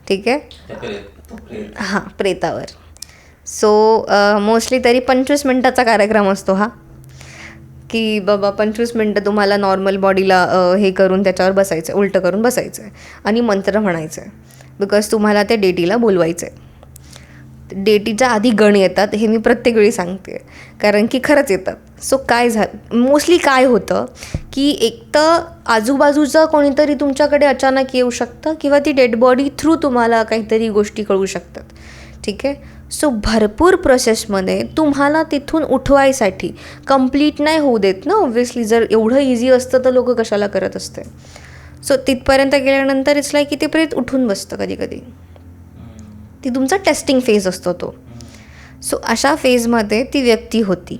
ठीक आहे. हां, प्रेतावर. सो मोस्टली तरी 25 मिनटाचा कार्यक्रम असतो हा, की बाबा 25 मिनटं तुम्हाला नॉर्मल बॉडीला हे करून त्याच्यावर बसायचं आहे, उलटं करून बसायचं आहे आणि मंत्र म्हणायचं आहे. बिकॉज तुम्हाला त्या डेटीला बोलवायचं आहे. डेटीच्या आधी गण येतात, हे मी प्रत्येक वेळी सांगते, कारण की खरंच येतात. सो काय झालं, मोस्टली काय होतं की एक तर आजूबाजूचं कोणीतरी तुमच्याकडे अचानक येऊ शकतं किंवा ती डेड बॉडी थ्रू तुम्हाला काहीतरी गोष्टी कळू शकतात, ठीक आहे. सो भरपूर प्रोसेसमध्ये तुम्हाला तिथून उठवायसाठी कंप्लीट नाही होऊ देत ना ऑब्व्हियसली. जर एवढं इझी असतं तर लोक कशाला करत असते. सो तिथपर्यंत गेल्यानंतर इट्स लाईक की ते प्रेत उठून बसतं कधी कधी. ती तुमचा टेस्टिंग फेज असतो तो. सो अशा फेजमध्ये ती व्यक्ती होती.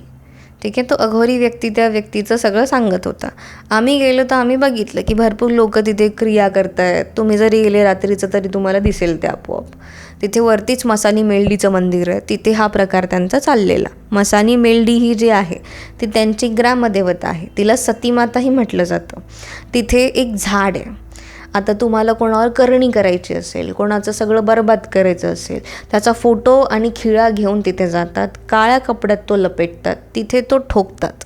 ठीक आहे. तो अघोरी व्यक्ती त्या व्यक्तीचं सगळं सांगत होता. आम्ही गेलो तर आम्ही बघितलं की भरपूर लोक तिथे क्रिया करतायत. तुम्ही जरी गेले रात्रीचं तरी तुम्हाला दिसेल ते आपोआप. तिथे वरतीच मसानी मेलडीचं मंदिर आहे, तिथे हा प्रकार त्यांचा चाललेला. मसानी मेलडी ही जी आहे ती त्यांची ग्रामदेवता आहे, तिला सतीमाताही म्हटलं जातं. तिथे एक झाड आहे. आता तुम्हाला कोणावर करणी करायची असेल, कोणाचं सगळं बरबाद करायचं असेल, त्याचा फोटो आणि खिळा घेऊन तिथे जातात, काळ्या कपड्यात तो लपेटतात, तिथे तो ठोकतात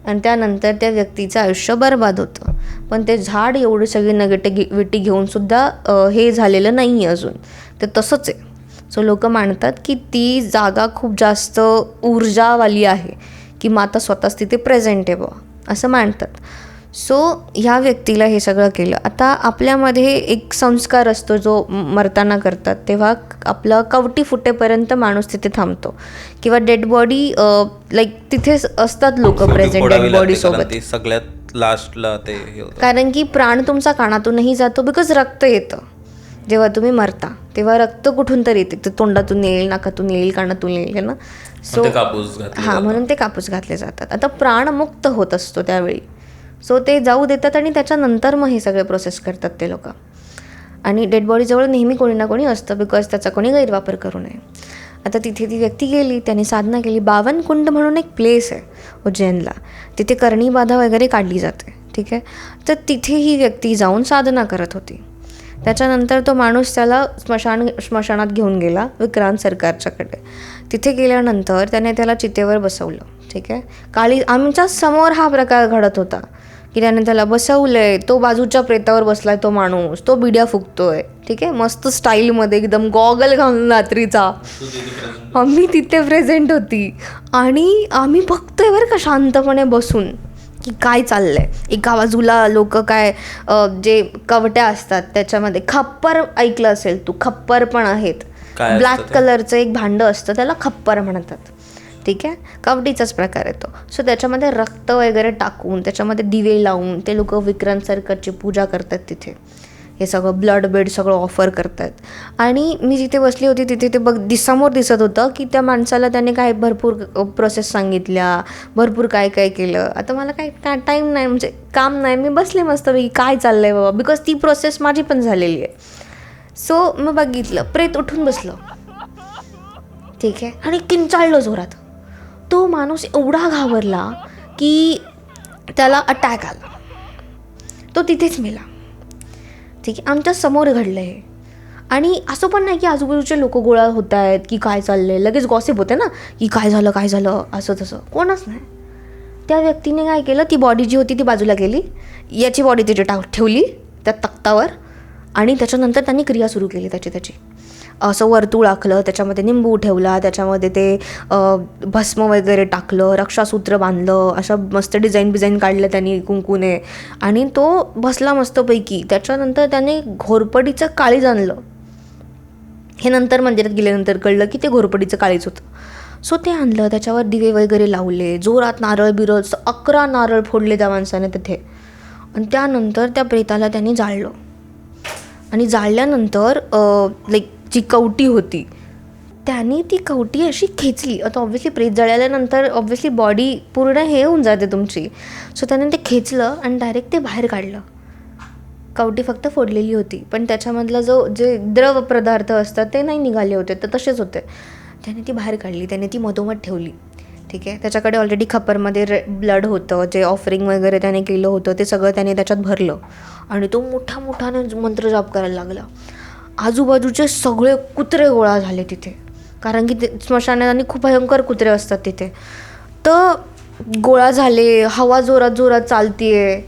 आणि त्यानंतर त्या व्यक्तीचं आयुष्य बरबाद होतं. पण ते झाड एवढी सगळी निगेटिव्हिटी घेऊनसुद्धा हे झालेलं नाही आहे अजून, ते तसंच आहे. सो लोक मानतात की ती जागा खूप जास्त ऊर्जावाली आहे, की माता स्वतःच तिथे प्रेझेंट आहे बुवा असं मानतात. सो ह्या व्यक्तीला हे सगळं केलं. आता आपल्यामध्ये एक संस्कार असतो जो मरताना करतात, तेव्हा आपलं कवटी फुटेपर्यंत माणूस तिथे थांबतो किंवा डेड बॉडी लाईक तिथेच असतात लोक प्रेझेंट डेड बॉडीसोबत, सगळ्यात लास्टला ते हे होतं. कारण की प्राण तुमचा कानातूनही जातो, बिकॉज रक्त येतं जेव्हा तुम्ही मरता, तेव्हा रक्त कुठून तरी येते, ते तोंडातून येईल, नाकातून येईल, कानातून येईल ना. सो कापूस घातले हां, म्हणून ते कापूस घातले जातात. आता प्राण मुक्त होत असतो त्यावेळी, सो ते जाऊ देतात आणि त्याच्यानंतर मग हे सगळे प्रोसेस करतात ते लोक. आणि डेड बॉडीजवळ नेहमी कोणी ना कोणी असतं, बिकॉज त्याचा कोणी गैरवापर करू नये. आता तिथे ती व्यक्ती गेली, त्याने साधना केली. बावनकुंड म्हणून एक प्लेस आहे उज्जैनला, तिथे करणी बाधा वगैरे काढली जाते. ठीक आहे. तर तिथे ही व्यक्ती जाऊन साधना करत होती. त्याच्यानंतर तो माणूस त्याला स्मशानात घेऊन गेला विक्रांत सरकारच्याकडे. तिथे गेल्यानंतर त्याने त्याला चितेवर बसवलं. ठीक आहे. आमच्या समोर हा प्रकार घडत होता की त्याने त्याला बसवलंय, तो बाजूच्या प्रेतावर बसलाय तो माणूस, तो बिड्या फुकतोय. ठीक आहे. मस्त स्टाईलमध्ये एकदम गॉगल घालून रात्रीचा. आम्ही तिथे प्रेझेंट होती आणि आम्ही बघतोय बरं का शांतपणे बसून की काय चाललंय. एका बाजूला लोक काय जे कवट्या असतात त्याच्यामध्ये खप्पर ऐकलं असेल तू, खप्पर पण आहेत. ब्लॅक कलरचं एक भांडं असतं, त्याला खप्पर म्हणतात. ठीक आहे. कवटीचाच प्रकार येतो. सो त्याच्यामध्ये रक्त वगैरे टाकून त्याच्यामध्ये दिवे लावून ते लोक विक्रांत सरकारची पूजा करतात तिथे. हे सगळं ब्लड बेड सगळं ऑफर करतात. आणि मी जिथे बसली होती तिथे ते समोर दिसत होतं की त्या माणसाला त्याने काय भरपूर प्रोसेस सांगितल्या, भरपूर काय काय केलं. आता मला काही टाईम नाही, म्हणजे काम नाही, मी बसले मस्त काय चाललं आहे बाबा, बिकॉज ती प्रोसेस माझी पण झालेली आहे. सो मग बघितलं, प्रेत उठून बसलं. ठीक आहे. आणि किंचाळलं जोरात. तो माणूस एवढा घाबरला की त्याला अटॅक आला, तो तिथेच मेला. ठीक आहे. आमच्या समोर घडलं हे. आणि असं पण नाही की आजूबाजूचे लोक गोळा होत आहेत की काय चाललंय, लगेच गॉसिप होते ना की काय झालं असं तसं, कोणच नाही. त्या व्यक्तीने काय केलं, ती बॉडी जी होती ती बाजूला केली, याची बॉडी तिथे ठेवली त्या तख्तावर आणि त्याच्यानंतर त्यांनी क्रिया सुरू केली त्याची. असं वर्तुळ आखलं, त्याच्यामध्ये निंबू ठेवला, त्याच्यामध्ये ते भस्म वगैरे टाकलं, रक्षासूत्र बांधलं, असं मस्त डिझाईन काढलं त्यांनी कुंकूने आणि तो बसला मस्तपैकी. त्याच्यानंतर त्याने घोरपडीचं काळीज आणलं. हे नंतर मंदिरात गेल्यानंतर कळलं की ते घोरपडीचं काळीज होतं. सो ते आणलं, त्याच्यावर दिवे वगैरे लावले, जोरात नारळ बिरळ 11 नारळ फोडले त्या माणसाने तिथे. आणि त्यानंतर त्या प्रेताला त्यांनी जाळलं. आणि जाळल्यानंतर लाईक जी कवटी होती त्याने ती कवटी अशी खेचली. आता ऑब्व्हियसली प्रेत जळल्यानंतर ऑब्व्हियसली बॉडी पूर्ण हे होऊन जाते तुमची. सो त्याने ते खेचलं आणि डायरेक्ट ते बाहेर काढलं. कवटी फक्त फोडलेली होती, पण त्याच्यामधला जे द्रव पदार्थ असतात ते नाही निघाले होते, तर तसेच होते. त्याने ती बाहेर काढली, त्याने ती मधोमध ठेवली. ठीक आहे. त्याच्याकडे ऑलरेडी खप्परमध्ये ब्लड होतं, जे ऑफरिंग वगैरे त्याने केलं होतं ते सगळं त्याने त्याच्यात भरलं आणि तो मोठाने मंत्रजाप करायला लागला. आजूबाजूचे सगळे कुत्रे गोळा झाले तिथे, कारण की ते स्मशानात खूप भयंकर कुत्रे असतात तिथे. तर गोळा झाले, हवा जोरात चालतीये.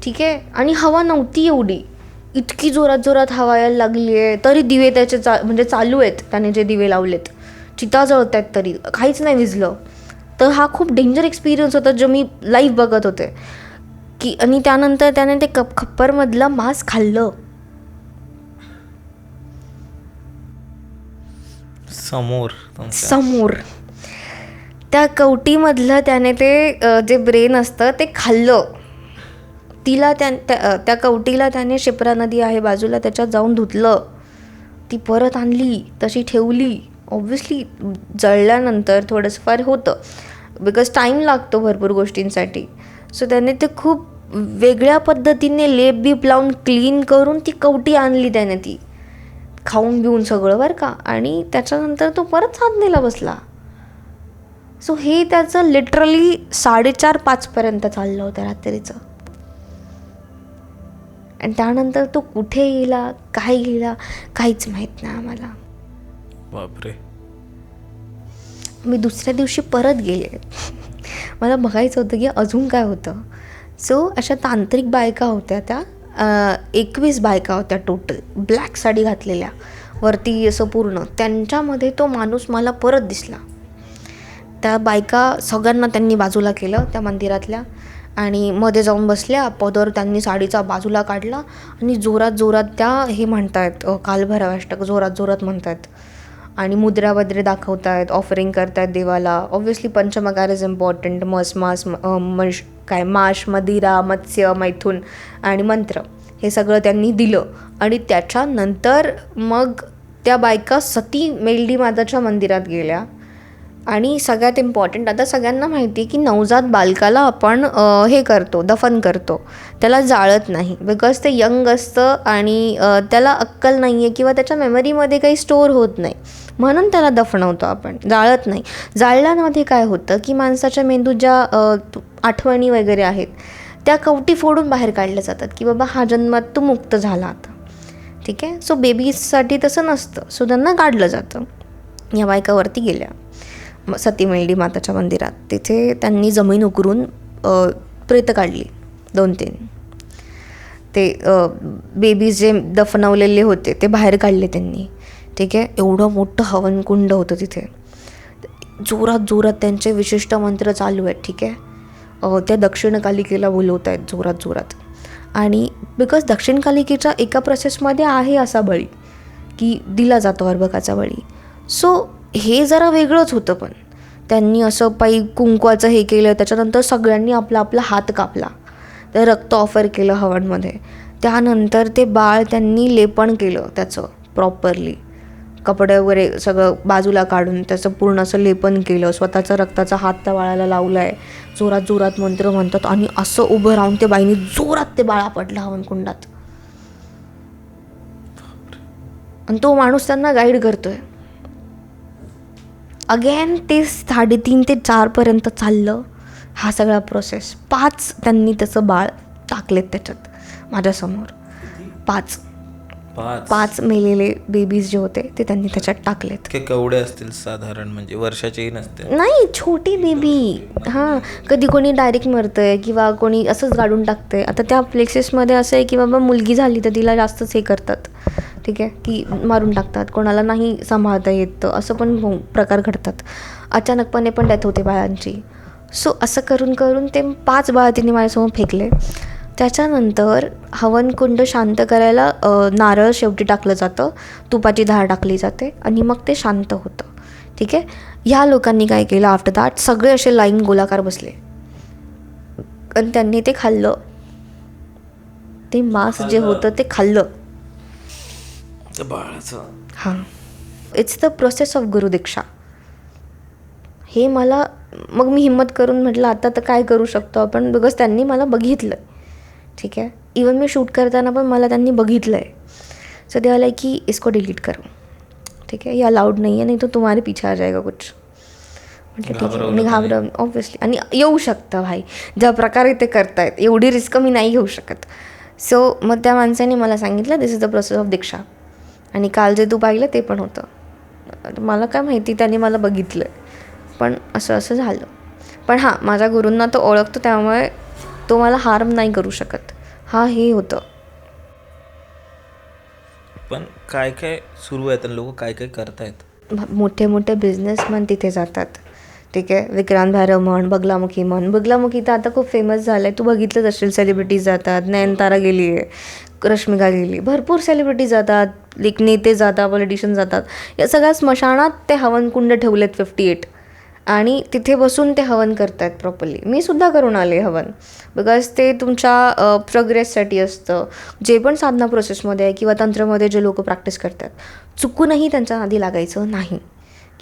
ठीक आहे. आणि हवा नव्हती एवढी, इतकी जोरात हवा यायला लागली आहे, तरी दिवे त्याचे म्हणजे चालू आहेत. त्याने जे दिवे लावलेत, चिता जळत आहेत, तरी काहीच नाही विझलं. तर हा खूप डेंजर एक्सपिरियन्स होता जो मी लाईव्ह बघत होते की. आणि त्यानंतर त्याने ते खप्परमधलं मांस खाल्लं. समोर त्या कवटीमधलं त्याने ते जे ब्रेन असतं ते खाल्लं. तिला त्या कवटीला त्याने शिप्रा नदी आहे बाजूला, त्याच्यात जाऊन धुतलं. ती परत आणली, तशी ठेवली. ऑब्व्हियसली जळल्यानंतर थोडंसं फार होतं बिकॉज टाईम लागतो भरपूर गोष्टींसाठी. सो त्याने ते खूप वेगळ्या पद्धतीने लेप बीप लावून क्लीन करून ती कवटी आणली त्याने, ती खाऊन बिऊन सगळं बरं का. आणि त्याच्यानंतर तो परत साधनेला बसला. सो हे त्याचं लिटरली 4:30-5 चाललं होतं रात्रीचं. आणि त्यानंतर तो कुठे गेला, काय गेला, काहीच माहीत नाही आम्हाला. बापरे. मी दुसऱ्या दिवशी परत गेले. मला बघायचं होतं की अजून काय होतं. सो अशा तांत्रिक बायका होत्या त्या, 21 बायका होत्या टोटल, ब्लॅक साडी घातलेल्या वरती असं पूर्ण. त्यांच्यामध्ये तो माणूस मला परत दिसला. त्या बायका सगळ्यांना त्यांनी बाजूला केलं त्या मंदिरातल्या आणि मध्ये जाऊन बसल्या. पदर त्यांनी साडीचा बाजूला काढला आणि जोरात जोरात त्या हे म्हणतायत, कालभैरवाष्टक जोरात जोरात म्हणतायत आणि मुद्रा वगैरे दाखवतायत, ऑफरिंग करतायत देवाला. Obviously panchamakara is important. माश, मदिरा, मत्स्य, मैथून आणि मंत्र हे सगळं त्यांनी दिलं. आणि त्याच्यानंतर मग त्या बायका सती मेलडी माताच्या मंदिरात गेल्या. आणि सगळ्यात इम्पॉर्टंट, आता सगळ्यांना माहिती आहे की नवजात बालकाला आपण हे करतो, दफन करतो, त्याला जाळत नाही. बिकॉज ते यंग असतं आणि त्याला अक्कल नाही आहे किंवा त्याच्या मेमरीमध्ये काही स्टोअर होत नाही, म्हणून त्याला दफनवतो आपण, जाळत नाही. जाळल्यामध्ये काय होतं की माणसाच्या मेंदूत ज्या आठवणी वगैरे आहेत त्या कवटी फोडून बाहेर काढल्या जातात की बाबा हा जन्मात तो मुक्त झाला आता. ठीक आहे. सो बेबीजसाठी तसं नसतं. सो त्यांना काढलं जातं. या बायकावरती गेल्या सती मेलडी माताच्या मंदिरात. तिथे त्यांनी जमीन उकरून प्रेतं काढली 2-3. ते बेबीज जे दफनवलेले होते ते बाहेर काढले त्यांनी. ठीक आहे. एवढं मोठं हवनकुंड होतं तिथे. जोरात जोरात त्यांचे विशिष्ट मंत्र चालू आहेत. ठीक आहे. त्या दक्षिणकालिकेला बोलवत आहेत जोरात जोरात. आणि बिकॉज दक्षिणकालिकेच्या एका प्रोसेसमध्ये आहे असा बळी की दिला जातो अर्भकाचा बळी. सो हे जरा वेगळंच होतं. पण त्यांनी असं कुंकवाचं हे केलं. त्याच्यानंतर सगळ्यांनी आपला आपला हात कापला, तर रक्त ऑफर केलं हवनमध्ये. त्यानंतर ते बाळ त्यांनी लेपण केलं त्याचं प्रॉपरली, कपडे वगैरे सगळं बाजूला काढून त्याचं पूर्ण असं लेपन केलं. स्वतःचा रक्ताचा हात त्या बाळाला लावला आहे. जोरात जोरात मंत्र म्हणतात आणि असं उभं राहून ते बाईनी जोरात ते बाळा पडलं हवनकुंडात. आणि तो माणूस त्यांना गाईड करतोय. अगेन ते 3:30 ते 4 चाललं हा सगळा प्रोसेस. 5 त्यांनी त्याचं बाळ टाकलेत त्याच्यात माझ्यासमोर. 5 मेलेले बेबीज जे होते ते त्यांनी त्याच्यात टाकलेत. केवढे असतील साधारण, म्हणजे वर्षाचेही नसते? नाही, छोटी बेबी. हां, कधी कोणी डायरेक्ट मरतंय किंवा कोणी असंच गाडून टाकतंय. आता त्या प्लेसेसमध्ये असं आहे की बाबा मुलगी झाली तर तिला जास्तच हे करतात. ठीक आहे, की मारून टाकतात, कोणाला नाही सांभाळता येत, असं पण प्रकार घडतात. अचानकपणे पण डेथ होते बाळांची. सो असं करून करून ते 5 बाळ तिने माझ्यासमोर फेकले. त्याच्यानंतर हवनकुंड शांत करायला नारळ शेवटी टाकलं जातं, तुपाची धार टाकली जाते आणि मग ते शांत होतं. ठीक आहे. ह्या लोकांनी काय केलं, आफ्टर दॅट सगळे असे लाईन गोलाकार बसले आणि त्यांनी ते खाल्लं. ते मांस जे होतं ते खाल्लं बाळाचं. हां, इट्स द प्रोसेस ऑफ गुरुदीक्षा. हे मला मग मी हिम्मत करून म्हटलं आता तर काय करू शकतो आपण, बिकॉज त्यांनी मला बघितलं. ठीक आहे. इवन मी शूट करताना पण मला त्यांनी बघितलं आहे. सो दे वाला की इसको डिलीट करो. ठीक आहे, या अलाउड नाही आहे, नाही तो तुम्हारे पीछे आ जाएगा कुछ. म्हटलं ठीक आहे. मी घाबरवलं ऑब्व्हियसली. आणि येऊ शकतं भाई, ज्या प्रकारे ते करतायत एवढी रिस्क मी नाही घेऊ शकत. सो मग त्या माणसाने मला सांगितलं दिस इज द प्रोसेस ऑफ दीक्षा. आणि काल जे तू पाहिलं ते पण होतं. मला काय माहिती, त्याने मला बघितलं पण असं असं झालं. पण हां, माझ्या गुरूंना तो ओळखतो त्यामुळे तो मला हार्म नाही करू शकत. हा हे होतं. पण काय काय सुरू आहेत आणि लोक काय काय करतायत? मोठे मोठे बिझनेसमॅन तिथे जातात. ठीक आहे. विक्रांत भैरव म्हण, बगलामुखी म्हण. बगलामुखी तर आता खूप फेमस झालं आहे, तू बघितलंच असेल. सेलिब्रिटीज जातात, नयनतारा गेली आहे, रश्मिका गेली, भरपूर सेलिब्रिटीज जातात, नेते जातात, पॉलिटिशियन जातात. या सगळ्या स्मशानात ते हवनकुंड ठेवलेत 58 आणि तिथे बसून ते हवन करतात प्रॉपरली. मी सुद्धा करून आले हवन, बिकॉज ते तुमच्या प्रोग्रेससाठी असतं. जे पण साधना प्रोसेसमध्ये आहे किंवा तंत्रमध्ये जे लोक प्रॅक्टिस करतात, चुकूनही त्यांच्या नादी लागायचं नाही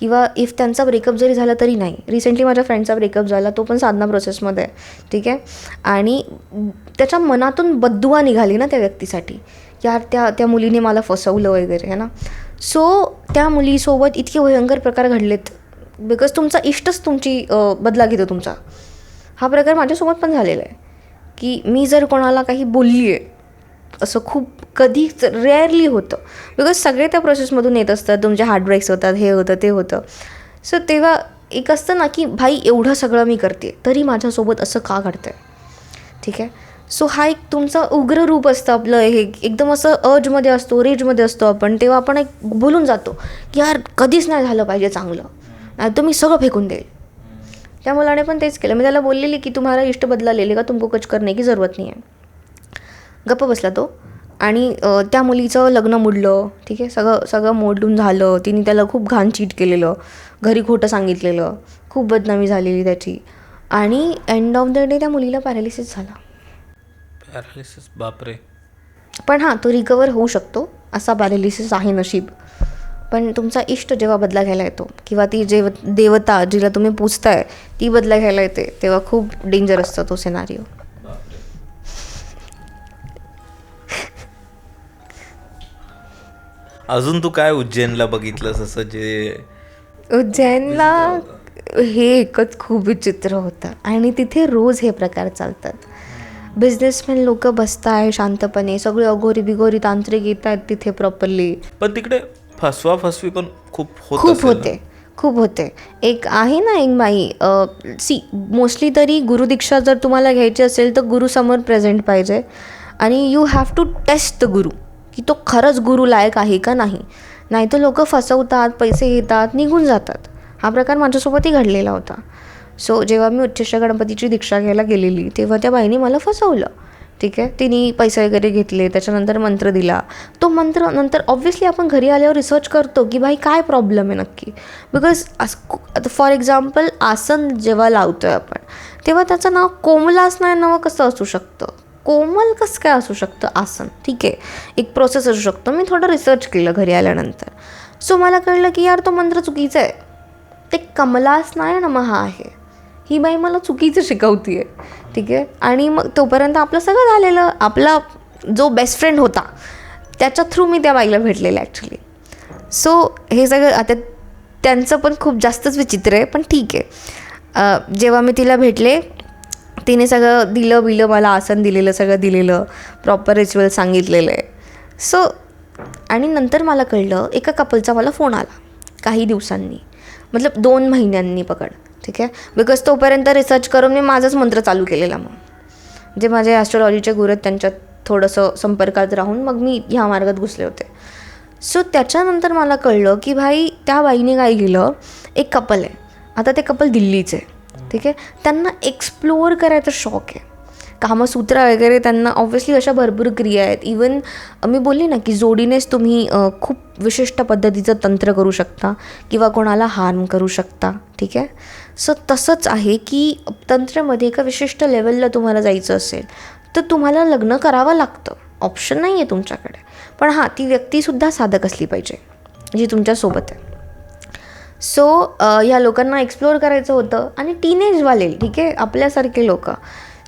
किंवा इफ त्यांचा ब्रेकअप जरी झाला तरी नाही. रिसेंटली माझ्या फ्रेंडचा ब्रेकअप झाला, तो पण साधना प्रोसेसमध्ये आहे, ठीक आहे. आणि त्याच्या मनातून बद्दुआ निघाली ना त्या व्यक्तीसाठी, यार त्या मुलीने मला फसवलं वगैरे आहे ना. सो त्या मुलीसोबत इतके भयंकर प्रकार घडलेत बिकॉज तुमचा इष्टच तुमची बदला घेतो तुमचा. हा प्रकार माझ्यासोबत पण झालेला आहे की मी जर कोणाला काही बोलली आहे, असं खूप कधी रेअरली होतं बिकॉज सगळे त्या प्रोसेसमधून येत असतात, तुमचे हार्टब्रेक्स होतात, हे होतं ते होतं. सो तेव्हा एक असतं ना की भाई एवढं सगळं मी करते तरी माझ्यासोबत असं का घडतं आहे, ठीक आहे. सो हा एक तुमचं उग्र रूप असतं आपलं, हे एकदम असं अर्जमध्ये असतो, रेजमध्ये असतो आपण. तेव्हा आपण एक बोलून जातो की यार कधीच नाही झालं पाहिजे चांगलं, नाही तर मी सगळं फेकून देईल. त्या मुलाने पण तेच केलं. मी त्याला बोललेली की तुम्हाला इष्ट बदला ले लेगा, तुमको कुछ करने की ज़रूरत नहीं है. गप्प बसला तो. आणि त्या मुलीचं लग्न मोडलं, ठीक आहे. सगळं मोडून झालं. तिने त्याला खूप घाण चीट केलेलं, घरी खोटं सांगितलेलं, खूप बदनामी झालेली त्याची. आणि एंड ऑफ द डे त्या मुलीला पॅरालिसिस झाला. पॅरालिसिस, बापरे. पण हां, तो रिकवर होऊ शकतो, असा पॅरालिसिस आहे नशीब. पण तुमचा इष्ट जेव्हा बदला घ्यायला येतो किंवा ती देवता जिला तुम्ही पूजताय ती बदला घ्यायला येते, तेव्हा खूप डेंजर असतं तो सिनारिओ. अजून तू काय उज्जैनला बघितलंस असं जे? उज्जैनला हे एकच खूप विचित्र होतं आणि तिथे रोज हे प्रकार चालतात. बिझनेसमॅन लोक बसताय शांतपणे, सगळे अघोरी बिघोरी तांत्रिक येत आहेत तिथे प्रॉपरली. पण तिकडे फसवी पण खूप होते. एक आहे ना एक बाई, मोस्टली तरी गुरुदीक्षा जर तुम्हाला घ्यायची असेल तर गुरुसमोर प्रेझेंट पाहिजे आणि you have to test the guru की तो खरंच गुरु लायक आहे का नाही. नाही तर लोक फसवतात, पैसे घेतात, निघून जातात. हा प्रकार माझ्यासोबतही घडलेला होता. सो जेव्हा मी उच्चिष्ट गणपतीची दीक्षा घ्यायला गेलेली तेव्हा त्या बाईने मला फसवलं, ठीक आहे. तिने पैसे वगैरे घेतले, त्याच्यानंतर मंत्र दिला. तो मंत्र नंतर ऑब्व्हियसली आपण घरी आल्यावर रिसर्च करतो की भाई काय प्रॉब्लेम आहे नक्की. बिकॉज फॉर एक्झाम्पल आसन जेव्हा लावतो आहे आपण तेव्हा त्याचं नाव कोमलासन नाव कसं असू शकतं, कोमल कसं काय असू शकतं आसन, ठीक आहे. एक प्रोसेस असू शकतो. मी थोडं रिसर्च केलं घरी आल्यानंतर. सो मला कळलं की यार तो मंत्र चुकीचा आहे. ते कमलासनाय नमः आहे. ही बाई मला चुकीचं शिकवती आहे, ठीक आहे. आणि मग तोपर्यंत आपलं सगळं झालेलं. आपला जो बेस्ट फ्रेंड होता त्याच्या थ्रू मी त्या बाईला भेटलेलं ॲक्च्युली. सो हे सगळं आता त्यांचं पण खूप जास्तच विचित्र आहे, पण ठीक आहे. जेव्हा मी तिला भेटले तिने सगळं दिलं मला, आसन दिलेलं, सगळं दिलेलं, प्रॉपर रिच्युअल सांगितलेलं आहे. सो आणि नंतर मला कळलं एका कपलचा मला फोन आला काही दिवसांनी, मतलब 2 महिन्यांनी पकड, ठीक आहे. बिकॉज तोपर्यंत रिसर्च करून मी माझाच मंत्र चालू केलेला. मग जे माझे ॲस्ट्रोलॉजीचे गुरु आहेत त्यांच्यात थोडंसं संपर्कात राहून मग मी ह्या मार्गात घुसले होते. सो त्याच्यानंतर मला कळलं की भाई त्या बाईने काय केलं, एक कपल आहे, आता ते कपल दिल्लीचे, ठीक आहे. त्यांना एक्सप्लोअर करायचा शौक आहे, कामसूत्र वगैरे. त्यांना ऑब्व्हियसली अशा भरपूर क्रिया आहेत. इवन मी बोलली ना की जोडीनेच तुम्ही खूप विशिष्ट पद्धतीचं तंत्र करू शकता किंवा कोणाला हार्म करू शकता, ठीक आहे. सो तसंच आहे की तंत्रामध्ये एका विशिष्ट लेवलला तुम्हाला जायचं असेल तर तुम्हाला लग्न करावं लागतं, ऑप्शन नाही आहे तुमच्याकडे. पण हां, ती व्यक्तीसुद्धा साधक असली पाहिजे जी तुमच्यासोबत आहे. सो ह्या लोकांना एक्सप्लोअर करायचं होतं आणि टीनेजवाले, ठीक आहे, आपल्यासारखे लोक.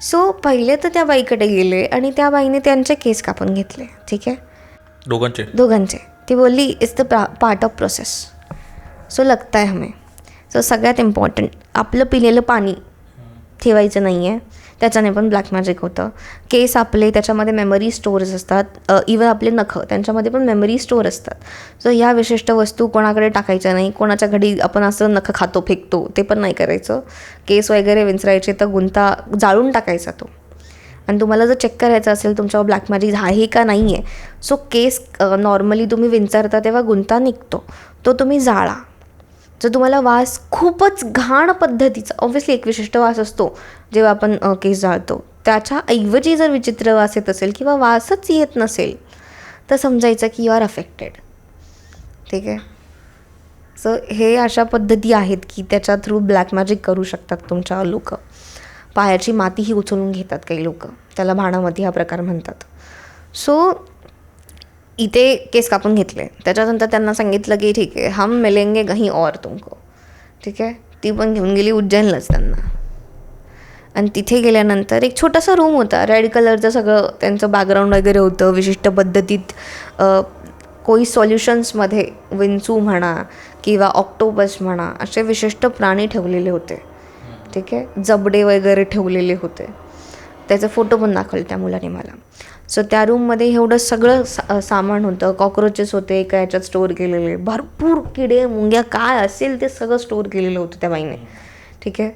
सो पहिले तर त्या बाईकडे गेले आणि त्या बाईने त्यांचे केस कापून घेतले, ठीक आहे, दोघांचे. ती बोलली it's the part of process, so लगता है हमें. सो सगळ्यात इम्पॉर्टंट आपलं पिलेलं पाणी ठेवायचं नाही आहे, त्याच्याने पण ब्लॅक मॅजिक होतं. केस आपले त्याच्यामध्ये मेमरी स्टोअर्स असतात, इवन आपले नखं त्यांच्यामध्ये पण मेमरी स्टोअर असतात. सो ह्या विशिष्ट वस्तू कोणाकडे टाकायच्या नाही. कोणाच्या घरी आपण असं नखं खातो फेकतो ते पण नाही करायचं. केस वगैरे विंचरायचे तर गुंता जाळून टाकायचा तो. आणि तुम्हाला जर चेक करायचं असेल तुमच्यावर ब्लॅक मॅजिक आहे का नाही आहे, सो केस नॉर्मली तुम्ही विंचरता तेव्हा गुंता निघतो, तो तुम्ही जाळा. जर तुम्हाला वास खूपच घाण पद्धतीचा, ऑब्व्हियसली एक विशिष्ट वास असतो जेव्हा आपण केस जाळतो, त्याच्याऐवजी जर विचित्र वास येत असेल किंवा वासच येत नसेल तर समजायचं की यू आर अफेक्टेड, ठीक आहे. सो हे अशा पद्धती आहेत की त्याच्या थ्रू ब्लॅक मॅजिक करू शकतात तुमच्या लोक. पायाची मातीही उचलून घेतात काही लोक, त्याला भाणामती हा प्रकार म्हणतात. सो इथे केस कापून घेतले. त्याच्यानंतर त्यांना सांगितलं की ठीक आहे, हम मिलेंगे कहीं और तुमको. ठीक आहे, ती पण घेऊन गेली उज्जैनलाच त्यांना. आणि तिथे गेल्यानंतर एक छोटासा रूम होता, रेड कलरचं सगळं त्यांचं बॅकग्राऊंड वगैरे होतं. विशिष्ट पद्धतीत कोई सॉल्युशन्समध्ये विंचू म्हणा किंवा ऑक्टोपस म्हणा असे विशिष्ट प्राणी ठेवलेले होते. ठीक आहे, जबडे वगैरे ठेवलेले होते. त्याचे फोटो पण दाखवले त्या मुलाने मला. सो त्या रूममध्ये एवढं सगळं सामान होतं. कॉक्रोचेस होते एका याच्यात स्टोअर केलेले, भरपूर किडे मुंग्या काय असेल ते सगळं स्टोअर केलेलं होतं त्या बाईने. ठीक आहे,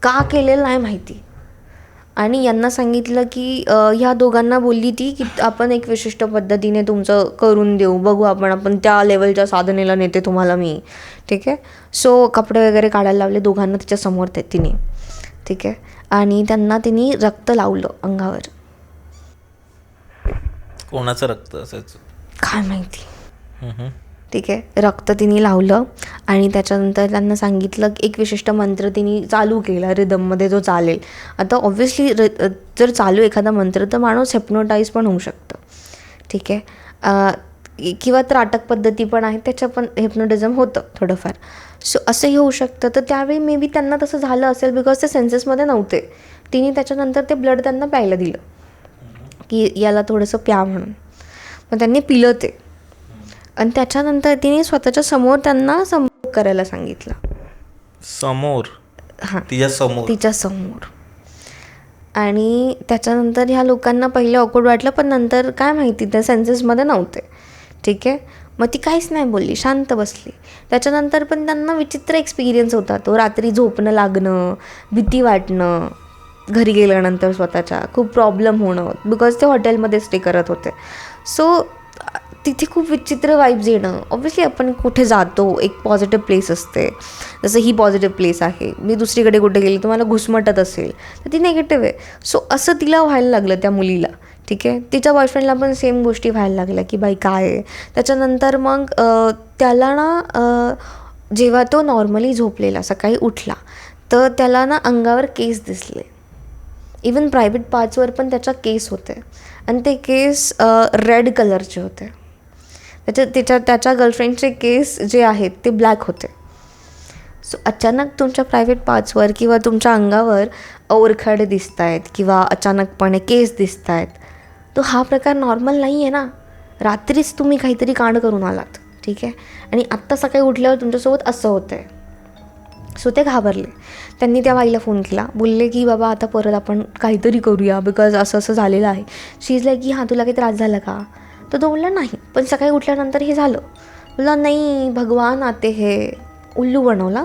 का केलेलं नाही माहिती. आणि यांना सांगितलं की ह्या दोघांना बोलली ती की आपण एक विशिष्ट पद्धतीने तुमचं करून देऊ, बघू आपण त्या लेवलच्या साधनेला नेते तुम्हाला मी. ठीक आहे, सो कपडे वगैरे काढायला लावले दोघांना तिच्यासमोर तिने. ठीक आहे, आणि त्यांना तिने रक्त लावलं अंगावर. कोणाचं रक्त असायचं काय माहिती. ठीक आहे, रक्त तिने लावलं आणि त्याच्यानंतर त्यांना सांगितलं की एक विशिष्ट मंत्र तिने चालू केला रिदममध्ये जो चालेल. आता ऑब्व्हियसली जर चालू एखादा मंत्र तर माणूस हेप्नोटाईज पण होऊ शकतं. ठीक आहे, किंवा त्राटक पद्धती पण आहे, त्याच्या पण हेप्नोटिझम होतं थोडंफार. सो असंही होऊ शकतं. तर त्यावेळी मे बी त्यांना तसं झालं असेल बिकॉज ते सेन्सेसमध्ये नव्हते. तिने त्याच्यानंतर ते ब्लड त्यांना प्यायला दिलं की याला थोडंसं प्या म्हणून. मग त्यांनी पिलं ते. आणि त्याच्यानंतर तिने स्वतःच्या समोर त्यांना संभोग करायला सांगितलं. समोर? हां, तिच्या समोर. आणि त्याच्यानंतर ह्या लोकांना पहिले ऑकवर्ड वाटलं, पण नंतर काय माहिती त्या सेन्सेसमध्ये नव्हते. ठीक आहे, मग ती काहीच नाही बोलली, शांत बसली. त्याच्यानंतर पण त्यांना विचित्र एक्सपिरियन्स होता तो. रात्री झोपणं लागणं, भीती वाटणं, घरी गेल्यानंतर स्वतःच्या खूप प्रॉब्लेम होणं बिकॉज ते हॉटेलमध्ये स्टे करत होते. सो तिथे खूप विचित्र वाईब्स येणं. ऑब्व्हियसली आपण कुठे जातो एक पॉझिटिव्ह प्लेस असते, जसं ही पॉझिटिव्ह प्लेस आहे. मी दुसरीकडे कुठे गेली तुम्हाला घुसमटत असेल तर ती निगेटिव्ह आहे. सो असं तिला व्हायला लागलं त्या मुलीला. ठीक आहे, तिच्या बॉयफ्रेंडला पण सेम गोष्टी व्हायला लागल्या की बाई काय आहे. त्याच्यानंतर मग त्याला ना जेव्हा तो नॉर्मली झोपलेला सकाळी उठला तर त्याला ना अंगावर केस दिसले. इवन प्रायव्हेट पार्ट्सवर पण त्याच्या केस होते आणि ते केस रेड कलरचे होते. त्याच्या गर्लफ्रेंडचे केस जे आहेत ते ब्लॅक होते. सो अचानक तुमच्या प्रायव्हेट पार्ट्सवर किंवा तुमच्या अंगावर ओरखडे दिसत आहेत किंवा अचानकपणे केस दिसत आहेत, तो हा प्रकार नॉर्मल नाही आहे ना. रात्रीच तुम्ही काहीतरी कांड करून आलात. ठीक आहे, आणि आत्ता सकाळी उठल्यावर तुमच्यासोबत असं होतं आहे. सो ते घाबरले. त्यांनी त्या बाईला फोन केला, बोलले की बाबा आता परत आपण काहीतरी करूया बिकॉज असं असं झालेलं आहे. शी इज लाईक की हां तुला काही त्रास झाला का. तर तो बोलला नाही, पण सकाळी उठल्यानंतर हे झालं. बोलला नाही भगवान आते है, उल्लू बनवला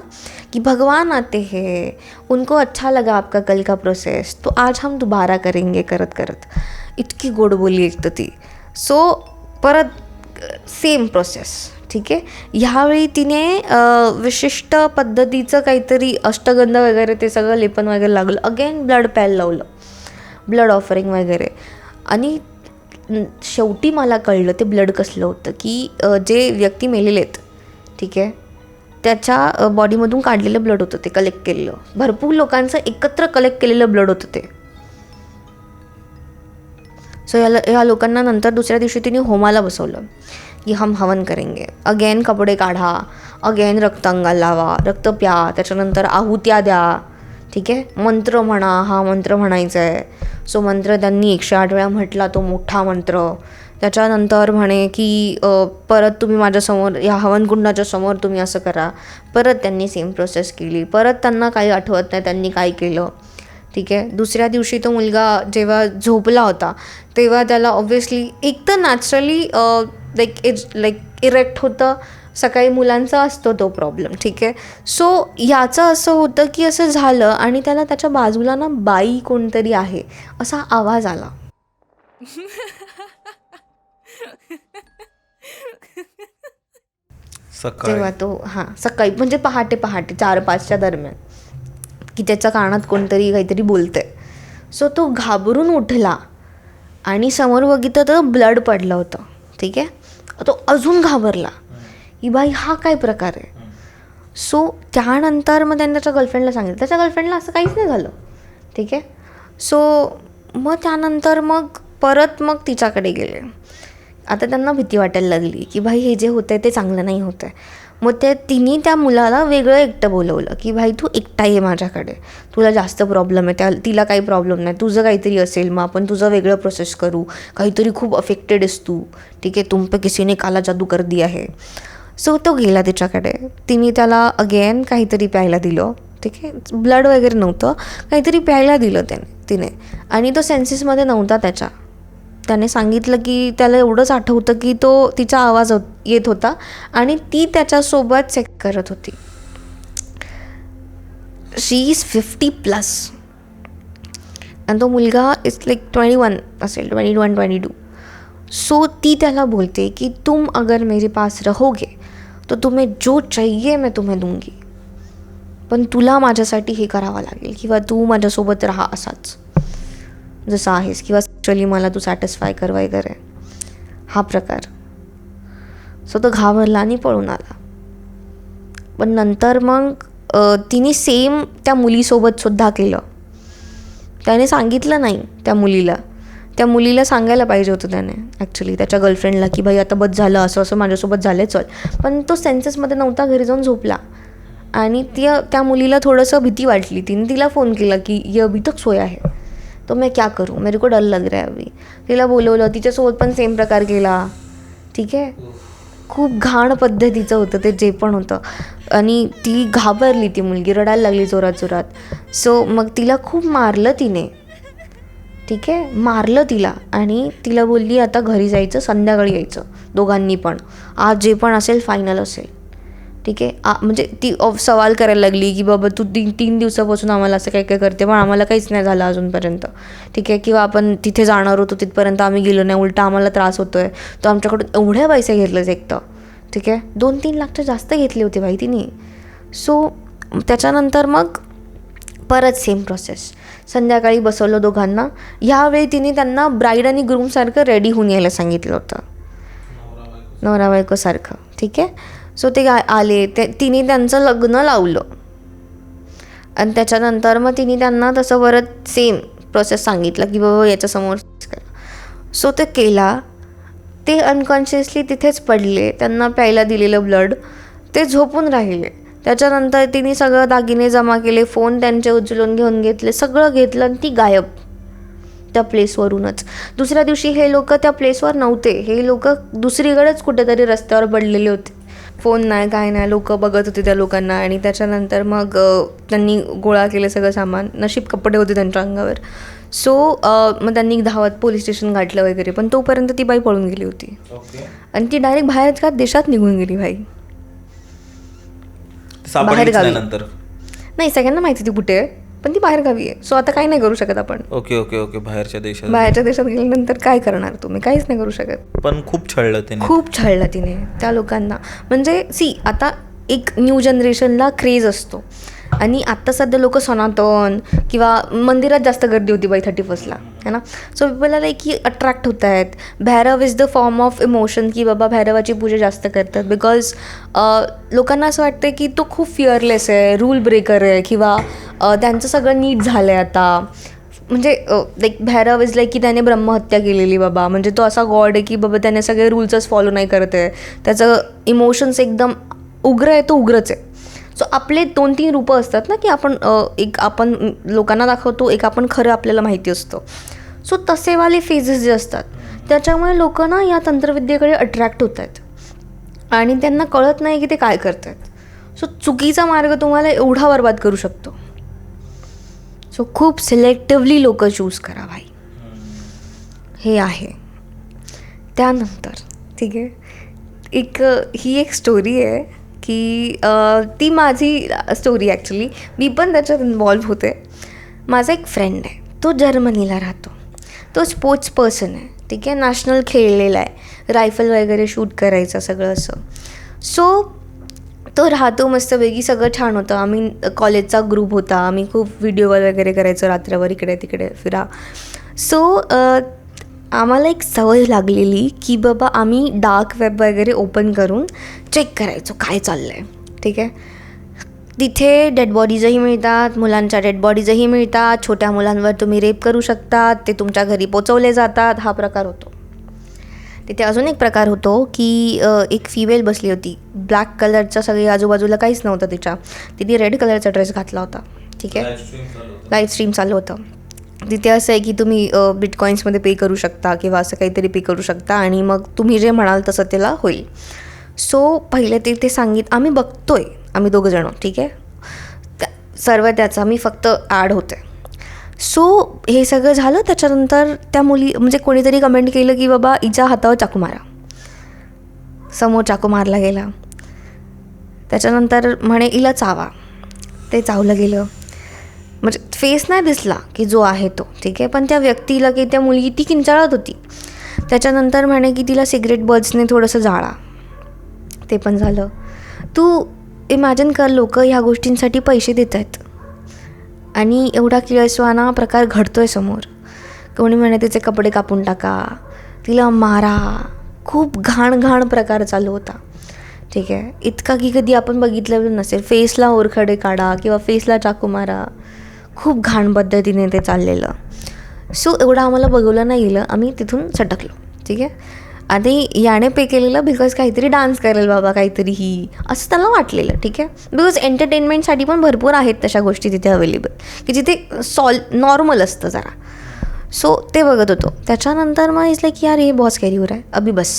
की भगवान आते हैं, उनको अच्छा लगा आपका कल का प्रोसेस, तो आज हम दोबारा करेंगे करत करत. इतकी गोड बोली एक तर ती. सो परत सेम प्रोसेस. ठीक आहे, ह्यावेळी तिने विशिष्ट पद्धतीचं काहीतरी अष्टगंध वगैरे ते सगळं लेपन वगैरे लागलं. अगेन ब्लड प्यायला लावलं, ब्लड ऑफरिंग वगैरे. आणि शेवटी मला कळलं ते ब्लड कसलं होतं की जे व्यक्ती मेलेले आहेत, ठीक आहे, त्याच्या बॉडीमधून काढलेलं ब्लड होतं ते, कलेक्ट केलेलं. भरपूर लोकांचं एकत्र कलेक्ट केलेलं ब्लड होतं ते. सो ह्या लोकांना नंतर दुसऱ्या दिवशी तिने होमाला बसवलं की हम हवन करेंगे. अगेन कपडे काढा, अगेन रक्त अंगाला लावा, रक्त प्या, त्याच्यानंतर आहुत्या द्या. ठीक आहे, मंत्र म्हणा, हा मंत्र म्हणायचा आहे. सो मंत्र त्यांनी 108 वेळा म्हटला, तो मोठा मंत्र. त्याच्यानंतर म्हणे की परत तुम्ही माझ्यासमोर या हवनकुंडाच्या समोर तुम्ही असं करा. परत त्यांनी सेम प्रोसेस केली. परत त्यांना काही आठवत नाही त्यांनी काय केलं. ठीक आहे, दुसऱ्या दिवशी तो मुलगा जेव्हा झोपला होता तेव्हा त्याला ऑब्व्हियसली एक तर नॅचरली लाईक इरेक्ट होतं. सकाळी मुलांचा असतो तो प्रॉब्लेम. ठीक आहे, सो याचं असं होतं की असं झालं आणि त्याला त्याच्या बाजूला ना बाई कोणतरी आहे असा आवाज आला. तेव्हा तो सकाळी म्हणजे पहाटे 4-5च्या दरम्यान की त्याच्या कानात कोणतरी काहीतरी बोलतंय. सो तो घाबरून उठला आणि समोर बघितलं तर ब्लड पडलं होतं. ठीक आहे, तो अजून घाबरला की बाई हा काय प्रकार आहे. सो त्यानंतर मग त्याने त्याच्या गर्लफ्रेंडला सांगितलं. त्याच्या गर्लफ्रेंडला असं काहीच नाही झालं. ठीक आहे, सो मग त्यानंतर मग परत मग तिच्याकडे गेले आता त्यांना भीती वाटायला लागली की भाई हे जे होतं आहे ते चांगलं नाही होतं आहे. मग तिने त्या मुलाला वेगळं एकटं बोलवलं की भाई तू एकटा आहे माझ्याकडे, तुला जास्त प्रॉब्लेम आहे, तिला काही प्रॉब्लेम नाही, तुझं काहीतरी असेल मग आपण तुझं वेगळं प्रोसेस करू, काहीतरी खूप अफेक्टेड आहेस तू, ठीक आहे, तुम पे किसी ने काला जादू कर दिया है. सो तो गेला तिच्याकडे. तिने त्याला अगेन काहीतरी प्यायला दिलं, ठीक आहे, ब्लड वगैरे नव्हतं, काहीतरी प्यायला दिलं तिने आणि तो सेन्सेसमध्ये नव्हता त्याच्या. त्याने सांगितलं की त्याला एवढंच आठवतं की तो तिचा आवाज येत होता आणि ती त्याच्यासोबत सेक्स करत होती. शी इज 50+ आणि तो मुलगा इज लाईक 21 असेल, 21-22. सो ती त्याला बोलते की तुम अगर मेरे पास रहोगे तो तुम्हें जो चाहिए मैं तुम्हें दूंगी, पण तुला माझ्यासाठी हे करावं लागेल किंवा तू माझ्यासोबत राहा असाच जसं आहेस, किंवा ॲक्च्युअली मला तू सॅटिस्फाय कर वगैरे हा प्रकार. सो तो घाबरला आणि पळून आला. पण नंतर मग तिने सेम त्या मुलीसोबत सुद्धा केलं. त्याने सांगितलं नाही त्या मुलीला सांगायला पाहिजे होतं त्याने ॲक्च्युली त्याच्या गर्लफ्रेंडला की भाई आता बस झालं, असं असं माझ्यासोबत झालं चल. पण तो सेन्सेसमध्ये नव्हता, घरी जाऊन झोपला आणि त्या मुलीला थोडंसं भीती वाटली. तिने तिला फोन केला की ये अभी तक सोया है तो मैं क्या करूँ, मेरे को डर लग रहा है अभी. तिला बोलवलं, तिच्यासोबत पण सेम प्रकार केला, ठीक आहे. खूप घाण पद्धतीचं होतं ते जे पण होतं आणि ती घाबरली, ती मुलगी रडायला लागली जोरात जोरात. सो मग तिला खूप मारलं तिने, ठीक आहे, मारलं तिला आणि तिला बोलली आता घरी जायचं, संध्याकाळी यायचं दोघांनी पण, आज जे पण असेल फायनल असेल, ठीक आहे. म्हणजे ती सवाल करायला लागली की बाबा तू 3 दिवसापासून आम्हाला असं काय काय करते, पण आम्हाला काहीच नाही झालं अजूनपर्यंत, ठीक आहे, किंवा आपण तिथे जाणार होतो तिथपर्यंत आम्ही गेलो नाही, उलटा आम्हाला त्रास होतो आहे, तो आमच्याकडून एवढे पैसे घेतलेच एक तर, ठीक आहे, 2-3 लाखच्या जास्त घेतले होते बाई तिने. सो त्याच्यानंतर मग परत सेम प्रोसेस, संध्याकाळी बसवलं दोघांना. ह्यावेळी तिने त्यांना ब्राईड आणि ग्रूमसारखं रेडी होऊन यायला सांगितलं होतं, नवरा बायकोसारखं, ठीक आहे. सो ते आले, तिने त्यांचं लग्न लावलं आणि त्याच्यानंतर मग तिने त्यांना तसं परत सेम प्रोसेस सांगितलं की बाबा याच्यासमोर करा. सो ते केला. ते अनकॉन्शियसली तिथेच पडले, त्यांना प्यायला दिलेलं ब्लड, ते झोपून राहिले. त्याच्यानंतर तिने सगळं दागिने जमा केले, फोन त्यांचे उचलून घेऊन घेतले, सगळं घेतलं आणि ती गायब त्या प्लेसवरूनच. दुसऱ्या दिवशी हे लोक त्या प्लेसवर नव्हते, हे लोक दुसरीकडेच कुठेतरी रस्त्यावर पडलेले होते. फोन नाही, काय नाही, लोक बघत होते त्या लोकांना. आणि त्याच्यानंतर मग त्यांनी गोळा केले सगळं सामान, नशीब कपडे होते त्यांच्या अंगावर. सो मग त्यांनी धावत पोलीस स्टेशन गाठलं वगैरे, पण तोपर्यंत ती बाई पळून गेली होती आणि ती डायरेक्ट बाहेरच्या देशात निघून गेली बाई, बाहेर गावी. नंतर नाही, सगळ्यांना माहिती ती कुठे आहे, पण ती बाहेर गावी आहे. सो आता काही नाही करू शकत आपण. ओके बाहेरच्या देशात गेल्यानंतर काय करणार तुम्ही, काहीच नाही करू शकत. पण खूप छळलं तिने त्या लोकांना. म्हणजे आता एक न्यू जनरेशनला क्रेज असतो आणि आत्ता सध्या लोक सनातन किंवा मंदिरात जास्त गर्दी होती बाई 31ला, है ना. सो पीपल लाईक की अट्रॅक्ट होत आहेत. Bhairav is the form of emotion की बाबा भैरवाची पूजा जास्त करतात, बिकॉज लोकांना असं वाटतं की तो खूप फिअरलेस आहे, रूल ब्रेकर आहे, किंवा त्यांचं सगळं नीट झालं आहे आता. म्हणजे लाईक भैरव इज लाईक की त्याने ब्रह्महत्या केलेली बाबा, म्हणजे तो असा गॉड आहे की बाबा त्याने सगळे रूल्सच फॉलो नाही करत आहे, त्याचं इमोशन्स एकदम उग्र आहे, तो उग्रच आहे. सो आपले 2-3 रूपं असतात ना की आपण लोकांना दाखवतो, एक आपण खरं आपल्याला माहिती असतं. सो तसेवाले फेजेस जे असतात त्याच्यामुळे लोक ना या तंत्रविद्येकडे अट्रॅक्ट होत आहेत आणि त्यांना कळत नाही की ते काय करत आहेत. सो चुकीचा मार्ग तुम्हाला एवढा बरबाद करू शकतो. सो खूप सिलेक्टिव्हली लोक चूज करा भाई, हे आहे. त्यानंतर ठीक आहे, ही एक स्टोरी आहे की ती माझी स्टोरी ॲक्च्युली, मी पण त्याच्यात इन्वॉल्व होते. माझा एक फ्रेंड आहे, तो जर्मनीला राहतो, तो स्पोर्ट्स पर्सन आहे, ठीक आहे, नॅशनल खेळलेला आहे, रायफल वगैरे शूट करायचं सगळं असं. सो तो राहतो मस्तपैकी, सगळं छान होतं. आम्ही कॉलेजचा ग्रुप होता, आम्ही खूप व्हिडिओ कॉल वगैरे करायचो रात्रभर, इकडे तिकडे फिरा. सो आम्हाला एक सवय लागलेली की बाबा आम्ही डार्क वेब वगैरे ओपन करून चेक करायचो काय चाललं आहे, ठीक आहे. तिथे डेड बॉडीजही मिळतात, मुलांच्या डेड बॉडीजही मिळतात, छोट्या मुलांवर तुम्ही रेप करू शकतात, ते तुमच्या घरी पोचवले जातात, हा प्रकार होतो. तिथे अजून एक प्रकार होतो की एक फिमेल बसली होती, ब्लॅक कलरचं सगळी आजूबाजूला काहीच नव्हतं तिच्या, तिने रेड कलरचा ड्रेस घातला होता. ठीक आहे, लाईव्ह स्ट्रीम चालू होतं. तिथे असं आहे की तुम्ही बिटकॉईन्समध्ये पे करू शकता किंवा असं काहीतरी पे करू शकता आणि मग तुम्ही जे म्हणाल तसं त्याला होईल. सो पहिले ते आम्ही बघतोय, आम्ही दोघं जणं. ठीक आहे, सर्व त्याचा मी फक्त ॲड होते. सो हे सगळं झालं. त्याच्यानंतर त्या मुली म्हणजे कोणीतरी कमेंट केलं की बाबा हिच्या हातावर चाकू मारा. समोर चाकू मारला गेला. त्याच्यानंतर म्हणे हिला चावा. ते चावलं गेलं. म्हणजे फेस नाही दिसला की जो आहे तो. ठीक आहे, पण त्या व्यक्तीला की त्या मुलगी ती किंचाळत होती. त्याच्यानंतर म्हणे की तिला सिगरेट बर्ड्सने थोडंसं जाळा. ते पण झालं. तू इमॅजिन कर, लोक ह्या गोष्टींसाठी पैसे देत आहेत आणि एवढा किळसवाना प्रकार घडतो आहे समोर. कोणी म्हणे तिचे कपडे कापून टाका, तिला मारा. खूप घाण प्रकार चालू होता. ठीक आहे, इतका की कधी आपण बघितलेलं नसेल. फेसला ओरखडे काढा किंवा फेसला चाकू मारा. खूप घाण पद्धतीने ते चाललेलं. सो एवढं आम्हाला बघवलं नाही गेलं. आम्ही तिथून सटकलो. ठीक आहे, आणि याने पे केलेलं बिकॉज काहीतरी डान्स करेल बाबा, काहीतरी ही असं त्याला वाटलेलं. ठीक आहे, बिकॉज एंटरटेनमेंटसाठी पण भरपूर आहेत तशा गोष्टी तिथे अवेलेबल की जिथे नॉर्मल असतं जरा. सो ते बघत होतो. त्याच्यानंतर मग इट्स लाईक यार हे बॉस कॅरीवर आहे, अभि बस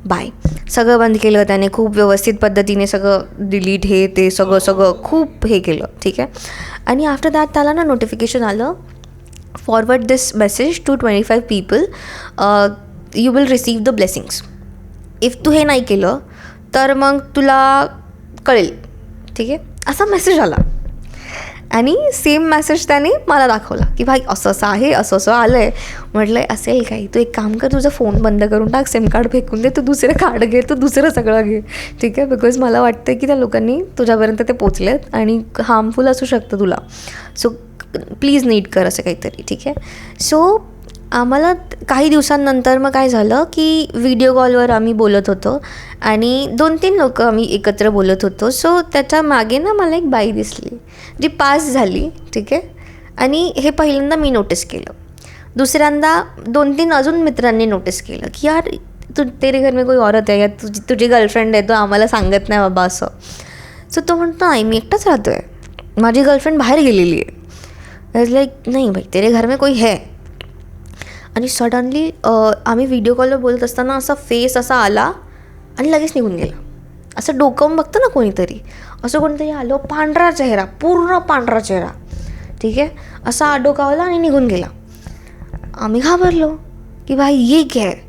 बाय. सगळं बंद केलं त्याने. खूप व्यवस्थित पद्धतीने सगळं डिलीट हे ते सगळं खूप हे केलं. ठीक आहे, आणि आफ्टर दॅट त्याला ना नोटिफिकेशन आलं, forward this message to 25 people, you will receive the blessings. If तू हे नाही केलं तर मग तुला कळेल. ठीक आहे, असा मेसेज आला. आणि सेम मेसेज त्याने मला दाखवला की भाई असं असं आहे, असं असं आलं आहे. म्हटलं असेल काही, तू एक काम कर, तुझा फोन बंद करून टाक, सिम कार्ड फेकून दे, तू दुसरं कार्ड घे, तू दुसरं सगळं घे. ठीक आहे, बिकॉज मला वाटतं की त्या लोकांनी तुझ्यापर्यंत ते पोचलेत आणि हार्मफुल असू शकतं तुला. सो प्लीज नीट कर असं काहीतरी. ठीक आहे, सो आम्हाला काही दिवसांनंतर मग काय झालं की व्हिडिओ कॉलवर आम्ही बोलत होतो आणि 2-3 लोक आम्ही एकत्र बोलत होतो. सो त्याच्या मागे ना मला एक बाई दिसली जी पास झाली. ठीक आहे, आणि हे पहिल्यांदा मी नोटीस केलं. दुसऱ्यांदा 2-3 अजून मित्रांनी नोटीस केलं की यार तेरे घर में कोई औरत आहे, या तुझी गर्लफ्रेंड आहे, तो आम्हाला सांगत नाही बाबा असं. सो तो म्हणतो नाही मी एकटाच राहतो आहे, माझी गर्लफ्रेंड बाहेर गेलेली आहे. लाईक नाही भाई तेरे घर में कोई है. आणि सडनली आम्ही व्हिडिओ कॉलवर बोलत असताना असा फेस असा आला आणि लगेच निघून गेला. असं डोकावून बघतं ना कोणीतरी, असं कोणीतरी आलं, पांढरा चेहरा, पूर्ण पांढरा चेहरा. ठीक आहे, असा डोकावला आणि निघून गेला. आम्ही घाबरलो की भाई ये क्या है.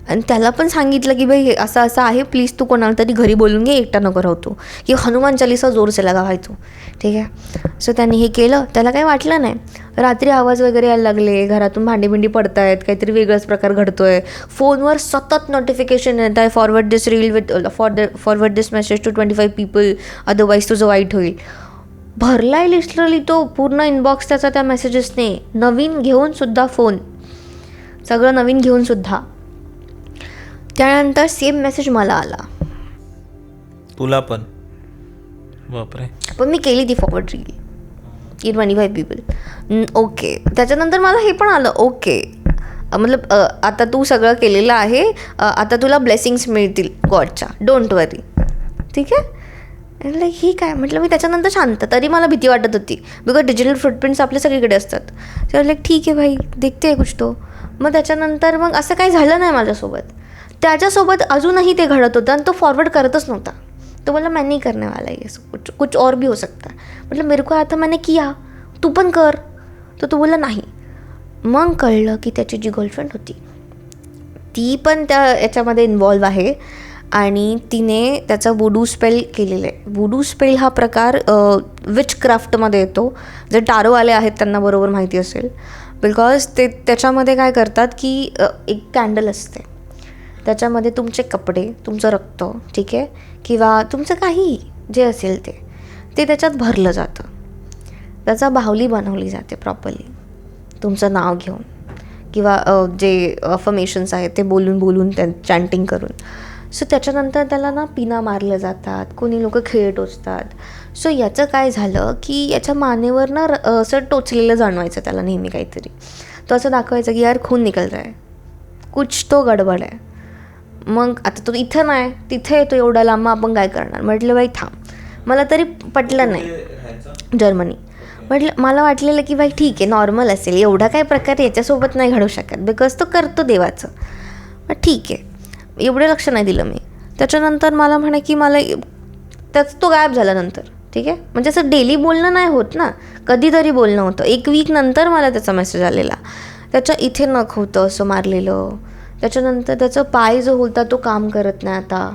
आणि त्याला पण सांगितलं की भाई असं असं आहे, प्लीज तू कोणाला तरी घरी बोलून घे, एकटा नको राहतो, की हनुमान चालीसा जोर से लगा भाई तू. ठीक आहे, सो त्यांनी हे केलं. त्याला काही वाटलं नाही. रात्री आवाज वगैरे यायला लागले, घरातून भांडीबिंडी पडत आहेत, काहीतरी वेगळाच प्रकार घडतो आहे. फोनवर सतत नोटिफिकेशन येत आहे, forward this reel with forward this message to 25 people, otherwise तुझं वाईट होईल. भरलाय लिटरली तो पूर्ण इनबॉक्स त्याचा त्या मेसेजेसने. नवीन घेऊन सुद्धा फोन, सगळं नवीन घेऊन सुद्धा. त्यानंतर सेम मेसेज मला आला. तुला पण बापरे. पण मी केली ती फॉरवर्ड रील की 25 people. ओके, त्याच्यानंतर मला हे पण आलं, ओके मतलब आता तू सगळं केलेलं आहे, आता तुला ब्लेसिंग्स मिळतील गॉडच्या, डोंट वरी. ठीक आहे, लाईक ही काय म्हटलं. मी त्याच्यानंतर शांत, तरी मला भीती वाटत होती बिकॉज डिजिटल फुटप्रिंट्स आपल्या सगळीकडे असतात. तर लाईक ठीक आहे भाई, देखते आहे कुछ तो. मग त्याच्यानंतर मग असं काही झालं नाही माझ्यासोबत. त्याच्यासोबत अजूनही ते घडत होतं आणि तो फॉरवर्ड करतच नव्हता. तो बोला मैं नहीं करने वाला है, कुछ और भी हो सकता है. म्हटलं मेरे को आता मैंने किया, तू पण कर. तर तो बोला नाही. मग कळलं की त्याची जी गर्लफ्रेंड होती ती पण त्या याच्यामध्ये इन्वॉल्व आहे आणि तिने त्याचा वुडू स्पेल केलेलं आहे. वुडू स्पेल हा प्रकार विच क्राफ्टमध्ये येतो. जे टारोवाले आहेत त्यांना बरोबर माहिती असेल, बिकॉज ते त्याच्यामध्ये काय करतात की एक कॅन्डल असते, त्याच्यामध्ये तुमचे कपडे, तुमचं रक्त, ठीक आहे, किंवा तुमचं काही जे असेल ते त्याच्यात भरलं जातं. त्याचा बाहुली बनवली जाते प्रॉपरली, तुमचं नाव घेऊन किंवा जे अफर्मेशन्स आहेत ते बोलून त्या चॅन्टिंग करून. सो त्याच्यानंतर त्याला ना पिना मारल्या जातात, कोणी लोक खेळ टोचतात. सो याचं काय झालं की याच्या मानेवर ना असं टोचलेलं जाणवायचं त्याला नेहमी काहीतरी. तो असं दाखवायचं की यार खून निकल रहा है, कुछ तो गडबड आहे. मग आता तो इथं नाही तिथे येतो एवढा लांब, मग आपण काय करणार. म्हटलं बाई थांब. मला तरी पटलं नाही. जर्मनी. म्हटलं मला वाटलेलं की बाई ठीक आहे नॉर्मल असेल, एवढा काय प्रकार याच्यासोबत नाही घडू शकत बिकॉज तो करतो देवाचं. मग ठीक आहे, एवढं लक्ष नाही दिलं मी. त्याच्यानंतर मला म्हणे की मला त्याचं तो गायब झाला नंतर. ठीक आहे, म्हणजे असं डेली बोलणं नाही होत ना, कधीतरी बोलणं होतं. 1 वीक नंतर मला त्याचा मेसेज आलेला, त्याच्या इथे नख होतं असं मारलेलं. त्याच्यानंतर त्याचं पाय जो होता तो काम करत नाही आता.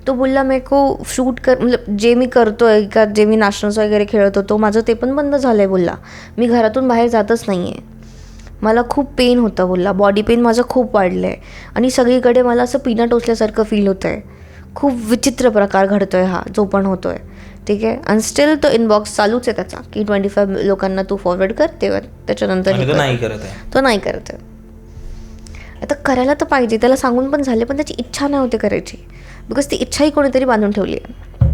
तो बोलला मे को शूट कर, मतलब जे मी करतो आहे का जे मी नॅशनल्स वगैरे खेळत होतो माझं ते पण बंद झालं आहे बोलला. मी घरातून बाहेर जातच नाही आहे. मला खूप पेन होतं बोलला, बॉडी पेन माझं खूप वाढलं आहे आणि सगळीकडे मला असं पिना टोचल्यासारखं फील होतं आहे. खूप विचित्र प्रकार घडतो आहे हा जो पण होतो आहे. ठीक आहे, आणि स्टील तो इनबॉक्स चालूच आहे त्याचा की 25 लोकांना तू फॉरवर्ड कर, तेव्हा त्याच्यानंतर आणि तो नाही करत आहे. तो नाही करत आहे. आता करायला तर पाहिजे, त्याला सांगून पण झाले, पण त्याची इच्छा नाही होते करायची बिकॉज ती इच्छाही कोणीतरी बांधून ठेवली आहे.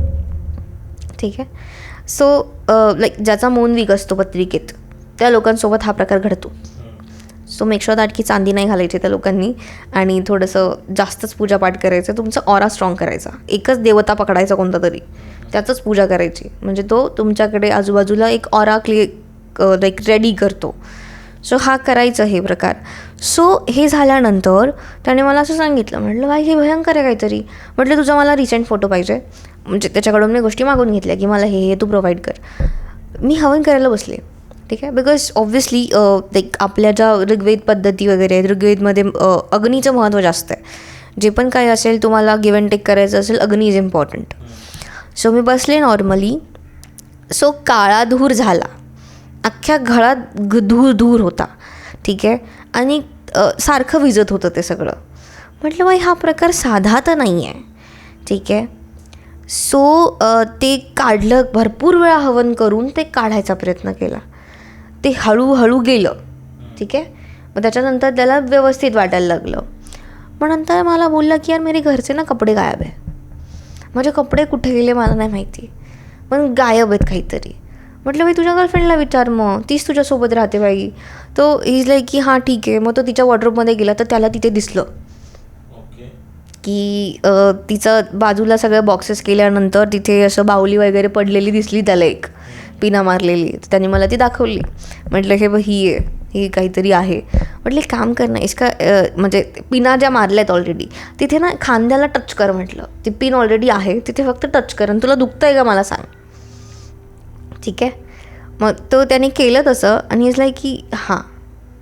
ठीक आहे, सो लाईक ज्याचा मौन वीक असतो पत्रिकेत त्या लोकांसोबत हा प्रकार घडतो. सो मेक शुअर दॅट की चांदी नाही घालायची त्या लोकांनी आणि थोडंसं जास्तच पूजापाठ करायचं. तुमचा ऑरा स्ट्रॉंग करायचा, एकच देवता पकडायचा कोणता तरी, त्याचंच पूजा करायची, म्हणजे तो तुमच्याकडे आजूबाजूला एक ऑरा लाईक रेडी करतो. सो हा करायचं हे प्रकार. सो हे झाल्यानंतर त्याने मला असं सांगितलं, म्हटलं बाई हे भयंकर आहे काहीतरी. म्हटलं तुझा मला रिसेंट फोटो पाहिजे, म्हणजे त्याच्याकडून मी गोष्टी मागून घेतल्या की मला हे तू प्रोव्हाइड कर. मी हवन करायला बसले. ठीक आहे, बिकॉज ऑब्व्हियसली लाईक आपल्या ज्या ऋग्वेद पद्धती वगैरे आहेत, ऋग्वेदमध्ये अग्नीचं महत्त्व जास्त आहे. जे पण काही असेल तुम्हाला गिव्ह अँड टेक करायचं असेल, अग्नी इज इम्पॉर्टंट. सो मी बसले नॉर्मली. सो काळा धूर झाला, अख्ख्या घरात धूर होता. ठीक आहे, आणि सारखं विजत होतं ते सगळं. म्हटलं बाई हा प्रकार साधा तर नाही आहे. ठीक आहे, सो ते काढलं, भरपूर वेळा हवन करून ते काढायचा प्रयत्न केला. ते हळूहळू गेलं. ठीक आहे, मग त्याच्यानंतर त्याला व्यवस्थित वाटायला लागलं. मग नंतर मला बोलला की यार मेरे घरचे ना कपडे गायब आहे. माझे कपडे कुठे गेले मला नाही माहिती, पण गायब आहेत काहीतरी. म्हटलं बाई तुझ्या गर्लफ्रेंडला विचार, मग तीच तुझ्यासोबत राहते बाई. तो इज लाईक की हां ठीक आहे. मग तो तिच्या वॉर्डरोबमध्ये गेला तर त्याला तिथे दिसलं की तिचं बाजूला सगळे बॉक्सेस केल्यानंतर तिथे असं बाहुली वगैरे पडलेली दिसली त्याला, एक पिना मारलेली. त्याने मला ती दाखवली. म्हटलं हे बघ ही आहे, ही काहीतरी आहे. म्हटलं काम कर ना इसका म्हणजे पिना ज्या मारल्या आहेत ऑलरेडी तिथे ना खांद्याला टच कर. म्हटलं ती पिन ऑलरेडी आहे तिथे, फक्त टच कर आणि तुला दुखतं आहे का मला सांग. ठीक आहे, मग तो त्याने केलं तसं आणि इज लाईक की हां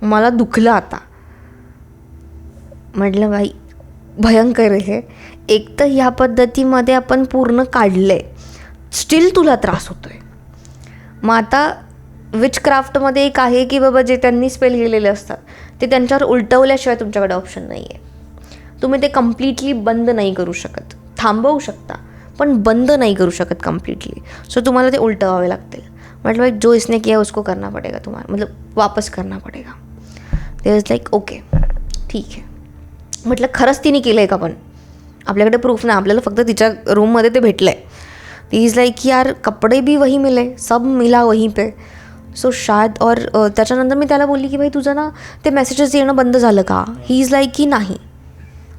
मला दुखलं आता. म्हटलं बाई भयंकर आहे. एक तर ह्या पद्धतीमध्ये आपण पूर्ण काढलं आहे, स्टील तुला त्रास होतो आहे. मग आता विचक्राफ्टमध्ये एक आहे की बाबा जे त्यांनी स्पेल केलेले असतात ते त्यांच्यावर उलटवल्याशिवाय तुमच्याकडे ऑप्शन नाही आहे. तुम्ही ते कम्प्लिटली बंद नाही करू शकत, थांबवू शकता पण बंद नाही करू शकत कम्प्लिटली. सो तुम्हाला ते उलटवावे लागतील. मतलब भाई जो इसने किया उसको करना पडेगा तुम्हाला, मतलब वापस करना पडेगा. ते इज लाईक ओके ठीक आहे. म्हटलं खरंच तिने केलं आहे का, पण आपल्याकडे प्रूफ नाही, आपल्याला फक्त तिच्या रूममध्ये ते भेटलं आहे. ती इज लाईक की यार कपडे भी वही मिले, सब मिला वहीं पे. सो शायद और त्याच्यानंतर मी त्याला बोलली की भाई तुझं ना ते मेसेजेस येणं बंद झालं का. ही इज लाईक की नाही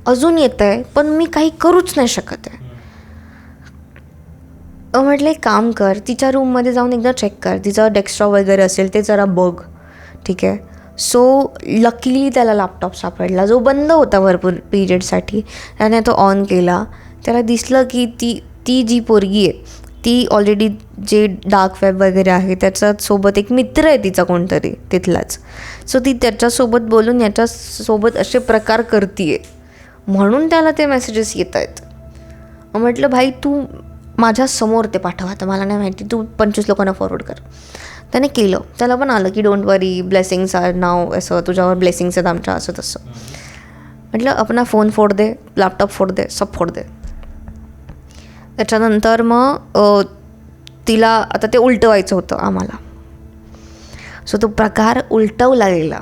अजून येतं आहे पण मी काही करूच नाही शकत आहे. म्हटलं एक काम कर, तिच्या रूममध्ये जाऊन एकदा चेक कर, तिचं डेस्कटॉप वगैरे असेल ते जरा बघ. ठीक आहे, सो लकीली त्याला लॅपटॉप सापडला जो बंद होता भरपूर पिरियडसाठी. त्याने तो ऑन केला. त्याला दिसलं की ती जी पोरगी आहे ती ऑलरेडी जे डार्क वेब वगैरे आहे त्याच्यासोबत एक मित्र आहे तिचा कोणतरी तिथलाच. सो ती त्याच्यासोबत बोलून याच्यासोबत असे प्रकार करते आहे म्हणून त्याला ते मेसेजेस येत आहेत. म्हटलं भाई तू माझ्यासमोर ते पाठव, आता मला नाही माहिती, तू 25 लोकांना फॉरवर्ड कर. त्याने केलं. त्याला पण आलं की डोंट वरी ब्लेसिंग्स आर नाव, असं तुझ्यावर ब्लेसिंग्स आहेत आमच्या, असं तसं. म्हटलं अपना फोन फोड दे, लॅपटॉप फोड दे, सब फोड दे. त्याच्यानंतर मग तिला आता ते उलटवायचं होतं आम्हाला. सो तो प्रकार उलटवला गेला.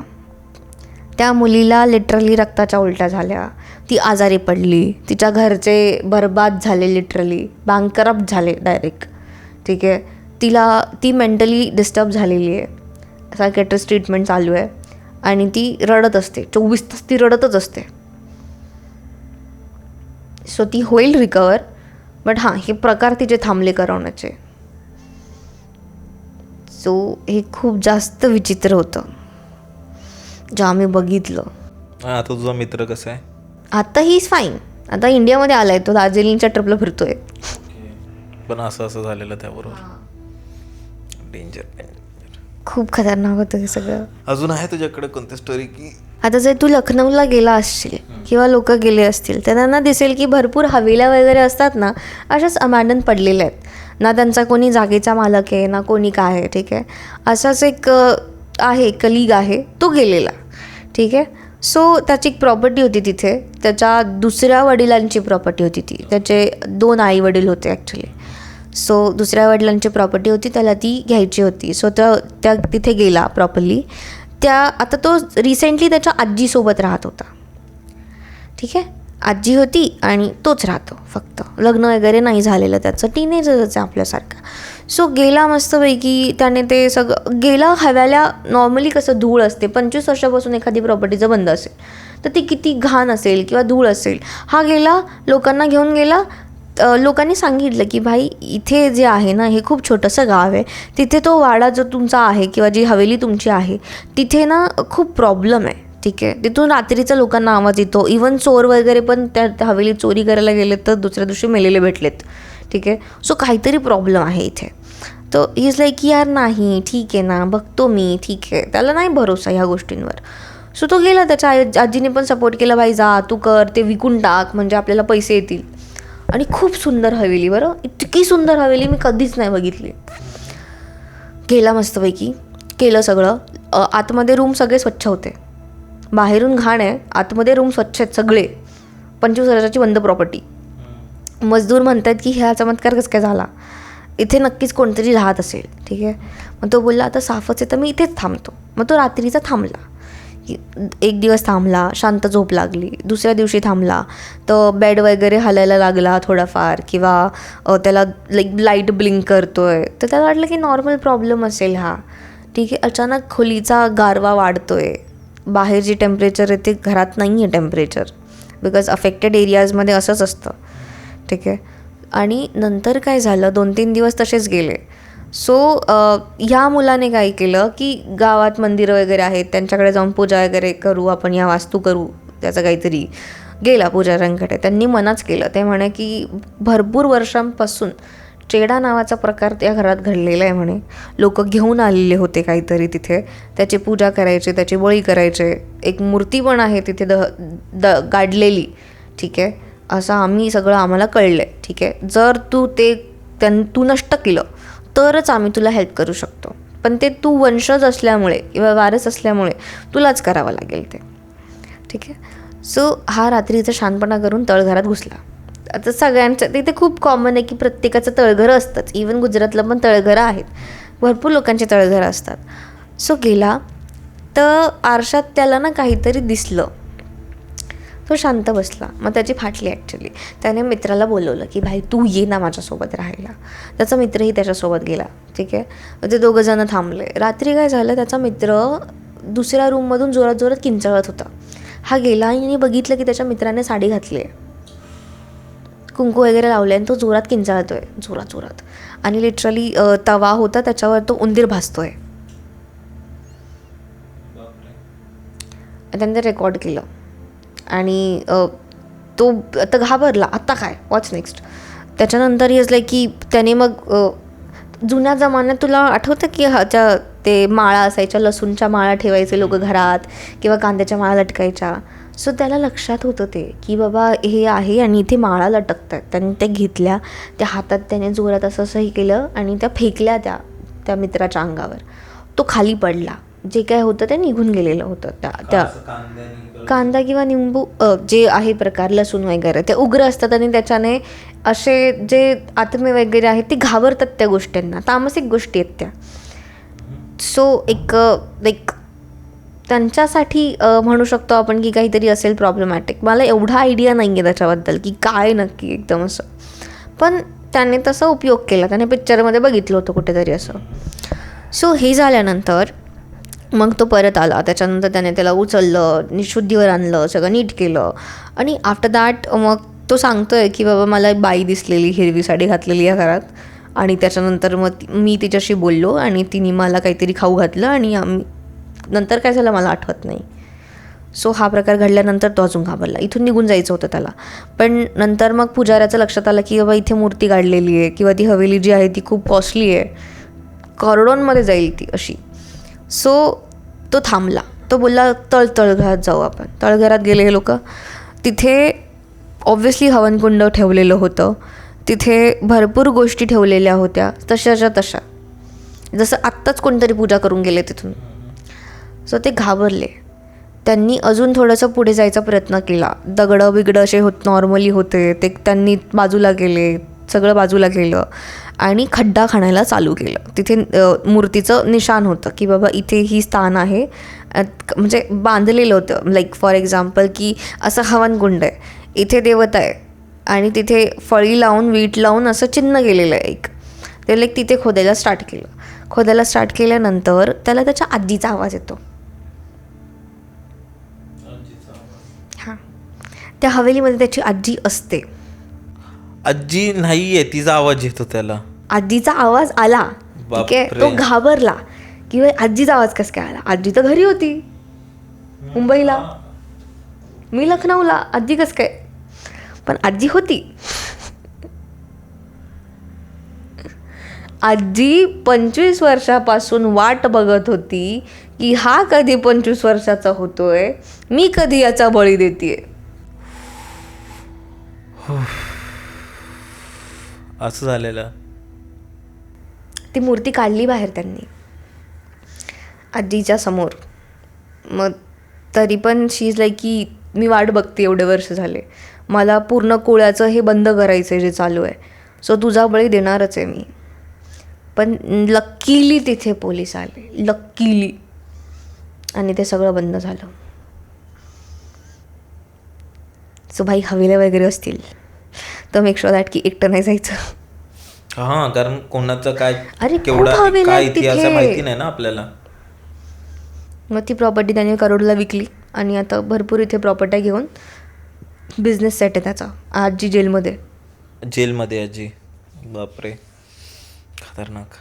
त्या मुलीला लिटरली रक्ताच्या उलट्या झाल्या, ती आजारी पडली, तिच्या घरचे बरबाद झाले, लिटरली बँकरप्ट झाले डायरेक्ट. ठीक आहे, ती मेंटली डिस्टर्ब झालेली आहे, सायकॅट्रिस्ट ट्रीटमेंट चालू आहे आणि ती रडत असते 24 तास, ती रडतच असते. सो ती होईल रिकवर, बट हां हे प्रकार तिचे थांबले करवण्याचे. सो हे खूप जास्त विचित्र होतं जे आम्ही बघितलं. आता तुझा मित्र कसा आहे? आता ही इज फाईन. आता इंडियामध्ये आला आहे, तो दार्जिलिंगच्या ट्रिपला फिरतोय. पण असं झालेलं त्याबरोबर. डेंजर. खूप खतरनाक होतं हे सगळं. अजून आहे तुझ्याकडे कोणती स्टोरी की? आता जर तू लखनौला गेला असशील किंवा लोक गेले असतील तर त्यांना दिसेल की भरपूर हवेल्या वगैरे असतात ना, अशाच अबॅन्डन पडलेल्या आहेत. ना त्यांचा कोणी जागेचा मालक आहे ना कोणी काय आहे. ठीक आहे, असाच एक आहे कलीग आहे, तो गेलेला. ठीक आहे, सो त्याची एक प्रॉपर्टी होती तिथे, त्याच्या दुसऱ्या वडिलांची प्रॉपर्टी होती ती. त्याचे 2 आई वडील होते ॲक्च्युली. सो दुसऱ्या वडिलांची प्रॉपर्टी होती, त्याला ती घ्यायची होती. सो त्या तिथे गेला प्रॉपरली. आता तो रिसेंटली त्याच्या आजीसोबत राहत होता. ठीक आहे, आजी होती आणि तोच राहतो, फक्त लग्न वगैरे नाही झालेलं त्याचं, टीनेजरच आहे आपल्यासारखा. सो गेला मस्तपैकी, त्याने ते सगळं गेला. हव्याला नॉर्मली कसं धूळ असते, 25 वर्षापासून एखादी प्रॉपर्टीचं बंद असेल तर ती किती घाण असेल किंवा धूळ असेल. हा गेला, लोकांना घेऊन गेला. लोकांनी सांगितलं की भाई इथे जे आहे ना हे खूप छोटंसं गाव आहे, तिथे तो वाडा जो तुमचा आहे किंवा जी हवेली तुमची आहे तिथे ना खूप प्रॉब्लेम आहे. ठीक आहे, तिथून रात्रीचा लोकांना आवाज येतो. इवन चोर वगैरे पण त्या हवेलीत चोरी करायला गेले तर दुसऱ्या दिवशी मेलेले भेटलेत. ठीक आहे, सो काहीतरी प्रॉब्लेम आहे इथे. तर ही इज लाईक की यार नाही ठीक आहे ना, बघतो मी, ठीक आहे. त्याला नाही भरोसा ह्या गोष्टींवर. सो तो गेला, त्याच्या आजीने पण सपोर्ट केला, भाई जा तू कर, ते विकून टाक म्हणजे आपल्याला पैसे येतील. आणि खूप सुंदर हवेली, बरं इतकी सुंदर हवेली मी कधीच नाही बघितली. गेला मस्तपैकी, केलं सगळं. आतमध्ये रूम सगळे स्वच्छ होते, बाहेरून घाण आहे, आतमध्ये रूम स्वच्छ आहेत सगळे. 25 वर्षाची बंद प्रॉपर्टी. मजदूर म्हणतात की ह्या चमत्कार कसं काय झाला, इथे नक्कीच कोणतरी राहत असेल. ठीक आहे, मग तो बोलला आता साफच आहे तर मी इथेच थांबतो. मग तो रात्रीचा थांबला. 1 दिवस थांबला, शांत झोप लागली. दुसऱ्या दिवशी थांबला तर बेड वगैरे हलायला लागला थोडाफार, किंवा त्याला लाईट ब्लिंक करतोय तर त्याला वाटलं की नॉर्मल प्रॉब्लेम असेल हा. ठीक आहे, अचानक खोलीचा गारवा वाढतोय. बाहेर जे टेम्परेचर आहे ते घरात नाही आहे टेम्परेचर, बिकॉज अफेक्टेड एरियाजमध्ये असंच असतं. ठीक आहे, आणि नंतर काय झालं, 2-3 दिवस तसेच गेले. सो ह्या मुलाने काय केलं की गावात मंदिरं वगैरे आहेत, त्यांच्याकडे जाऊन पूजा वगैरे करू आपण, या वास्तू करू, त्याचं काहीतरी गेला पुजाऱ्यांकडे. त्यांनी मनाच केलं. ते म्हणे की भरपूर वर्षांपासून चेडा नावाचा प्रकार त्या घरात घडलेला आहे म्हणे. लोक घेऊन आलेले होते काहीतरी तिथे, त्याची पूजा करायचे, त्याची बळी करायचे. एक मूर्ती पण आहे तिथे गाडलेली. ठीक आहे, असं आम्हाला कळलं आहे. ठीक आहे, जर तू तू नष्ट केलं तरच आम्ही तुला हेल्प करू शकतो, पण ते तू वंशज असल्यामुळे किंवा वारस असल्यामुळे तुलाच करावं लागेल ते. ठीक आहे, सो हा रात्रीचा शांतपणा करून तळघरात घुसला. आता सगळ्यांचं तिथे खूप कॉमन आहे की प्रत्येकाचं तळघरं असतंच. इवन गुजरातला पण तळघरं आहेत, भरपूर लोकांचे तळघरं असतात. सो गेला तर आरशात त्याला ना काहीतरी दिसलं. तो शांत बसला. मग त्याची फाटली ॲक्च्युली. त्याने मित्राला बोलवलं की भाई तू ये ना माझ्यासोबत राहायला. त्याचा मित्रही त्याच्यासोबत गेला. ठीक आहे, ते 2 जण थांबले. रात्री काय झालं, त्याचा मित्र दुसऱ्या रूममधून जोरात जोरात किंचाळत होता. हा गेला आणि बघितलं की त्याच्या मित्राने साडी घातली आहे, कुंकू वगैरे लावले, आणि तो जोरात किंचाळतोय, जोरात जोरात. आणि लिटरली तवा होता त्याच्यावर तो उंदीर भासतोय. त्याने ते रेकॉर्ड केलं आणि तो आता घाबरला, आता काय, वॉट्स नेक्स्ट. त्याच्यानंतर ही लाईक की त्याने मग जुन्या जमान्यात तुला आठवतं की ते माळा असायच्या, लसूणच्या माळा ठेवायचे लोक घरात किंवा कांद्याच्या माळा लटकायच्या. सो त्याला लक्षात होतं ते की बाबा हे आहे आणि इथे माळा लटकत आहेत. त्याने त्या घेतल्या, त्या हातात त्याने जोरात असंही केलं आणि त्या फेकल्या त्या मित्राच्या अंगावर. तो खाली पडला. जे काय होतं ते निघून गेलेलं होतं. त्या कांदा किंवा निंबू जे आहे प्रकार, लसूण वगैरे ते उग्र असतात आणि त्याच्याने असे जे आत्मे वगैरे आहेत ते घाबरतात त्या गोष्टींना. तामसिक गोष्टी आहेत त्या. सो एक त्यांच्यासाठी म्हणू शकतो आपण की काहीतरी असेल प्रॉब्लेमॅटिक. मला एवढा आयडिया नाही आहे त्याच्याबद्दल की काय नक्की एकदम असं, पण त्याने तसा उपयोग केला. त्याने पिक्चरमध्ये बघितलं होतं कुठेतरी असं. सो हे झाल्यानंतर मग तो परत आला. त्याच्यानंतर त्याने त्याला उचललं, शुद्धीवर आणलं, सगळं नीट केलं आणि आफ्टर दॅट मग तो सांगतोय की बाबा मला एक बाई दिसलेली हिरवी साडी घातलेली या घरात, आणि त्याच्यानंतर मग मी तिच्याशी बोललो आणि तिने मला काहीतरी खाऊ घातलं आणि नंतर काय झालं मला आठवत नाही. सो हा प्रकार घडल्यानंतर तो अजून घाबरला. इथून निघून जायचं होतं त्याला, पण नंतर मग पुजाऱ्याचं लक्षात आलं की बाबा इथे मूर्ती काढलेली आहे किंवा ती हवेली जी आहे ती खूप कॉस्टली आहे, करोडोंमध्ये जाईल ती अशी. सो तो थांबला. तो बोलला तळघरात जाऊ आपण. तळघरात गेले हे लोक. तिथे ऑब्व्हियसली हवनकुंड ठेवलेलं होतं. तिथे भरपूर गोष्टी ठेवलेल्या होत्या तशाच्या तशा, जसं आत्ताच कोणतरी पूजा करून गेले तिथून. सो ते घाबरले. त्यांनी अजून थोडंसं पुढे जायचा प्रयत्न केला. दगडं बिगडं असे नॉर्मली होते ते त्यांनी बाजूला गेले, सगळं बाजूला गेलं आणि खड्डा खणायला चालू केलं. तिथे मूर्तीचं निशाण होतं की बाबा इथे ही स्थान आहे, म्हणजे बांधलेलं होतं. लाईक फॉर एक्झाम्पल की असं हवनकुंड आहे, इथे देवता आहे आणि तिथे फळी लावून वीट लावून असं चिन्ह केलेलं आहे एक. ते लाईक तिथे खोदायला स्टार्ट केलं. खोदायला स्टार्ट केल्यानंतर त्याला त्याच्या आजीचा आवाज येतो. हां, त्या हवेलीमध्ये त्याची आजी असते. आजी नाहीये, तिचा आवाज येतो त्याला. आजीचा आवाज आला, ठीक आहे. बापरे. तो घाबरला की बाई आजीचा आवाज कसं काय आला. आजी तर घरी होती मुंबईला, मी लखनौला, आजी कसं काय. पण आजी होती. आजी 25 वर्षापासून वाट बघत होती की हा कधी 25 वर्षाचा होतोय, मी कधी याचा बळी देतीये. असं झालेलं. ती मूर्ती काढली बाहेर त्यांनी आजीच्या समोर. मग तरी पण शी इज लाईक की मी वाट बघते एवढे वर्ष झाले, मला पूर्ण कोळ्याचं हे बंद करायचं आहे जे चालू आहे, सो तुझा बळी देणारच आहे मी. पण लकीली तिथे पोलीस आले, लकीली, आणि ते सगळं बंद झालं. सो भाई हवेल्या वगैरे असतील तर मेक शुअर दॅट की एकटं नाही जायचं. हा, कारण कोणाचं काय अरे खूप केवढा हवेल्या काय आहेत इतिहास आहे तिथे. माहिती नाही ना आपल्याला. मग ती प्रॉपर्टी त्याने करोडला विकली आणि आता भरपूर इथे प्रॉपर्ट्या घेऊन बिझनेस सेट आहे त्याचा. आजी जेलमध्ये. जेलमध्ये आजी. बापरे, खतरनाक.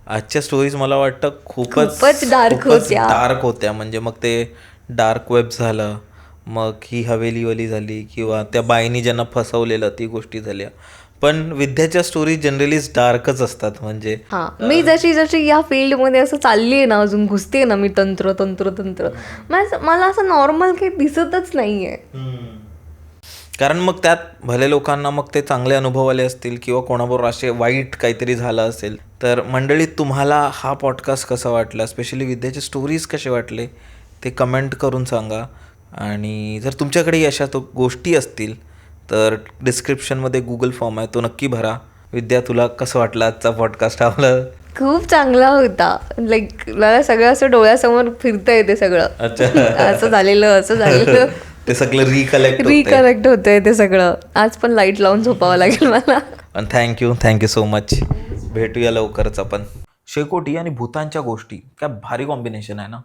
आजच्या स्टोरीज मला वाटतं खूपच dark होत्या. डार्क होत्या. म्हणजे मग ते डार्क वेब झालं, मग ही हवेलीवाली झाली, किंवा त्या बाईनी ज्यांना फसवलेलं ती गोष्टी झाल्या. पण विद्याच्या स्टोरी जनरलीच डार्कच असतात. म्हणजे हां, मी जशी जशी या फील्डमध्ये असं चालली आहे ना, अजून घुसते ना मी तंत्र तंत्र तंत्र, मला असं नॉर्मल काही दिसतच नाही आहे. कारण मग त्यात भले लोकांना मग ते चांगले अनुभव आले असतील किंवा कोणाबरोबर असे वाईट काहीतरी झालं असेल. तर मंडळी, तुम्हाला हा पॉडकास्ट कसा वाटला, स्पेशली विद्याचे स्टोरीज कसे वाटले ते कमेंट करून सांगा. आणि जर तुमच्याकडेही अशा गोष्टी असतील तर डिस्क्रिप्शनमध्ये गुगल फॉर्म आहे, तो नक्की भरा. विद्या, तुला कसं वाटलं आजचा पॉडकास्ट? आपलं खूप चांगला होता. लाईक मला सगळं असं डोळ्यासमोर फिरतं येते सगळं. अच्छा. असं झालेलं असं झालेलं ते सगळं रिकलेक्ट होतंय ते सगळं. आज पण लाईट लावून झोपावं लागेल मला. आणि थँक्यू सो मच. भेटूया लवकरच आपण. शेकोटी आणि भूतांच्या गोष्टी काय भारी कॉम्बिनेशन आहे ना.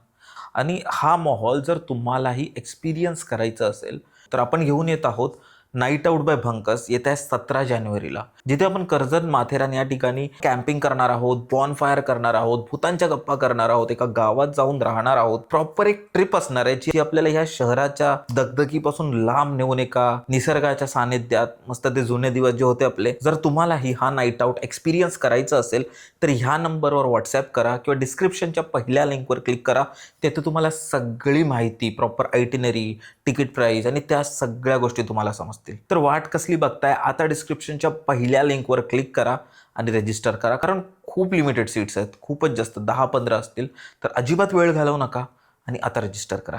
आणि हा माहोल जर तुम्हालाही एक्सपिरियन्स करायचा असेल तर आपण घेऊन येत आहोत नाईट आउट बाय भंकस येत्या 17 जानेवारीला, जिथे आपण कर्जत माथेरान या ठिकाणी कॅम्पिंग करणार आहोत, बॉन फायर करणार आहोत, भूतांच्या गप्पा करणार आहोत, एका गावात जाऊन राहणार आहोत. प्रॉपर एक ट्रिप असणार आहे जी आपल्याला ह्या शहराच्या दगदगीपासून लांब नेऊन एका निसर्गाच्या सानिध्यात मस्त ते जुने दिवस जे होते आपले. जर तुम्हालाही हा नाईट आउट एक्सपिरियन्स करायचा असेल तर ह्या नंबरवर व्हॉट्सॲप करा किंवा डिस्क्रिप्शनच्या पहिल्या लिंकवर क्लिक करा. तेथे तुम्हाला सगळी माहिती, प्रॉपर आयटिनरी, तिकीट प्राईस आणि त्या सगळ्या गोष्टी तुम्हाला समजतील. तर वाट कसली बघताय, आता डिस्क्रिप्शनच्या पहिल्या लिंकवर क्लिक करा आणि रजिस्टर करा. कारण खूप लिमिटेड सीट्स आहेत, खूपच जास्त, 10-15 असतील. तर अजिबात वेळ घालवू नका आणि आता रजिस्टर करा.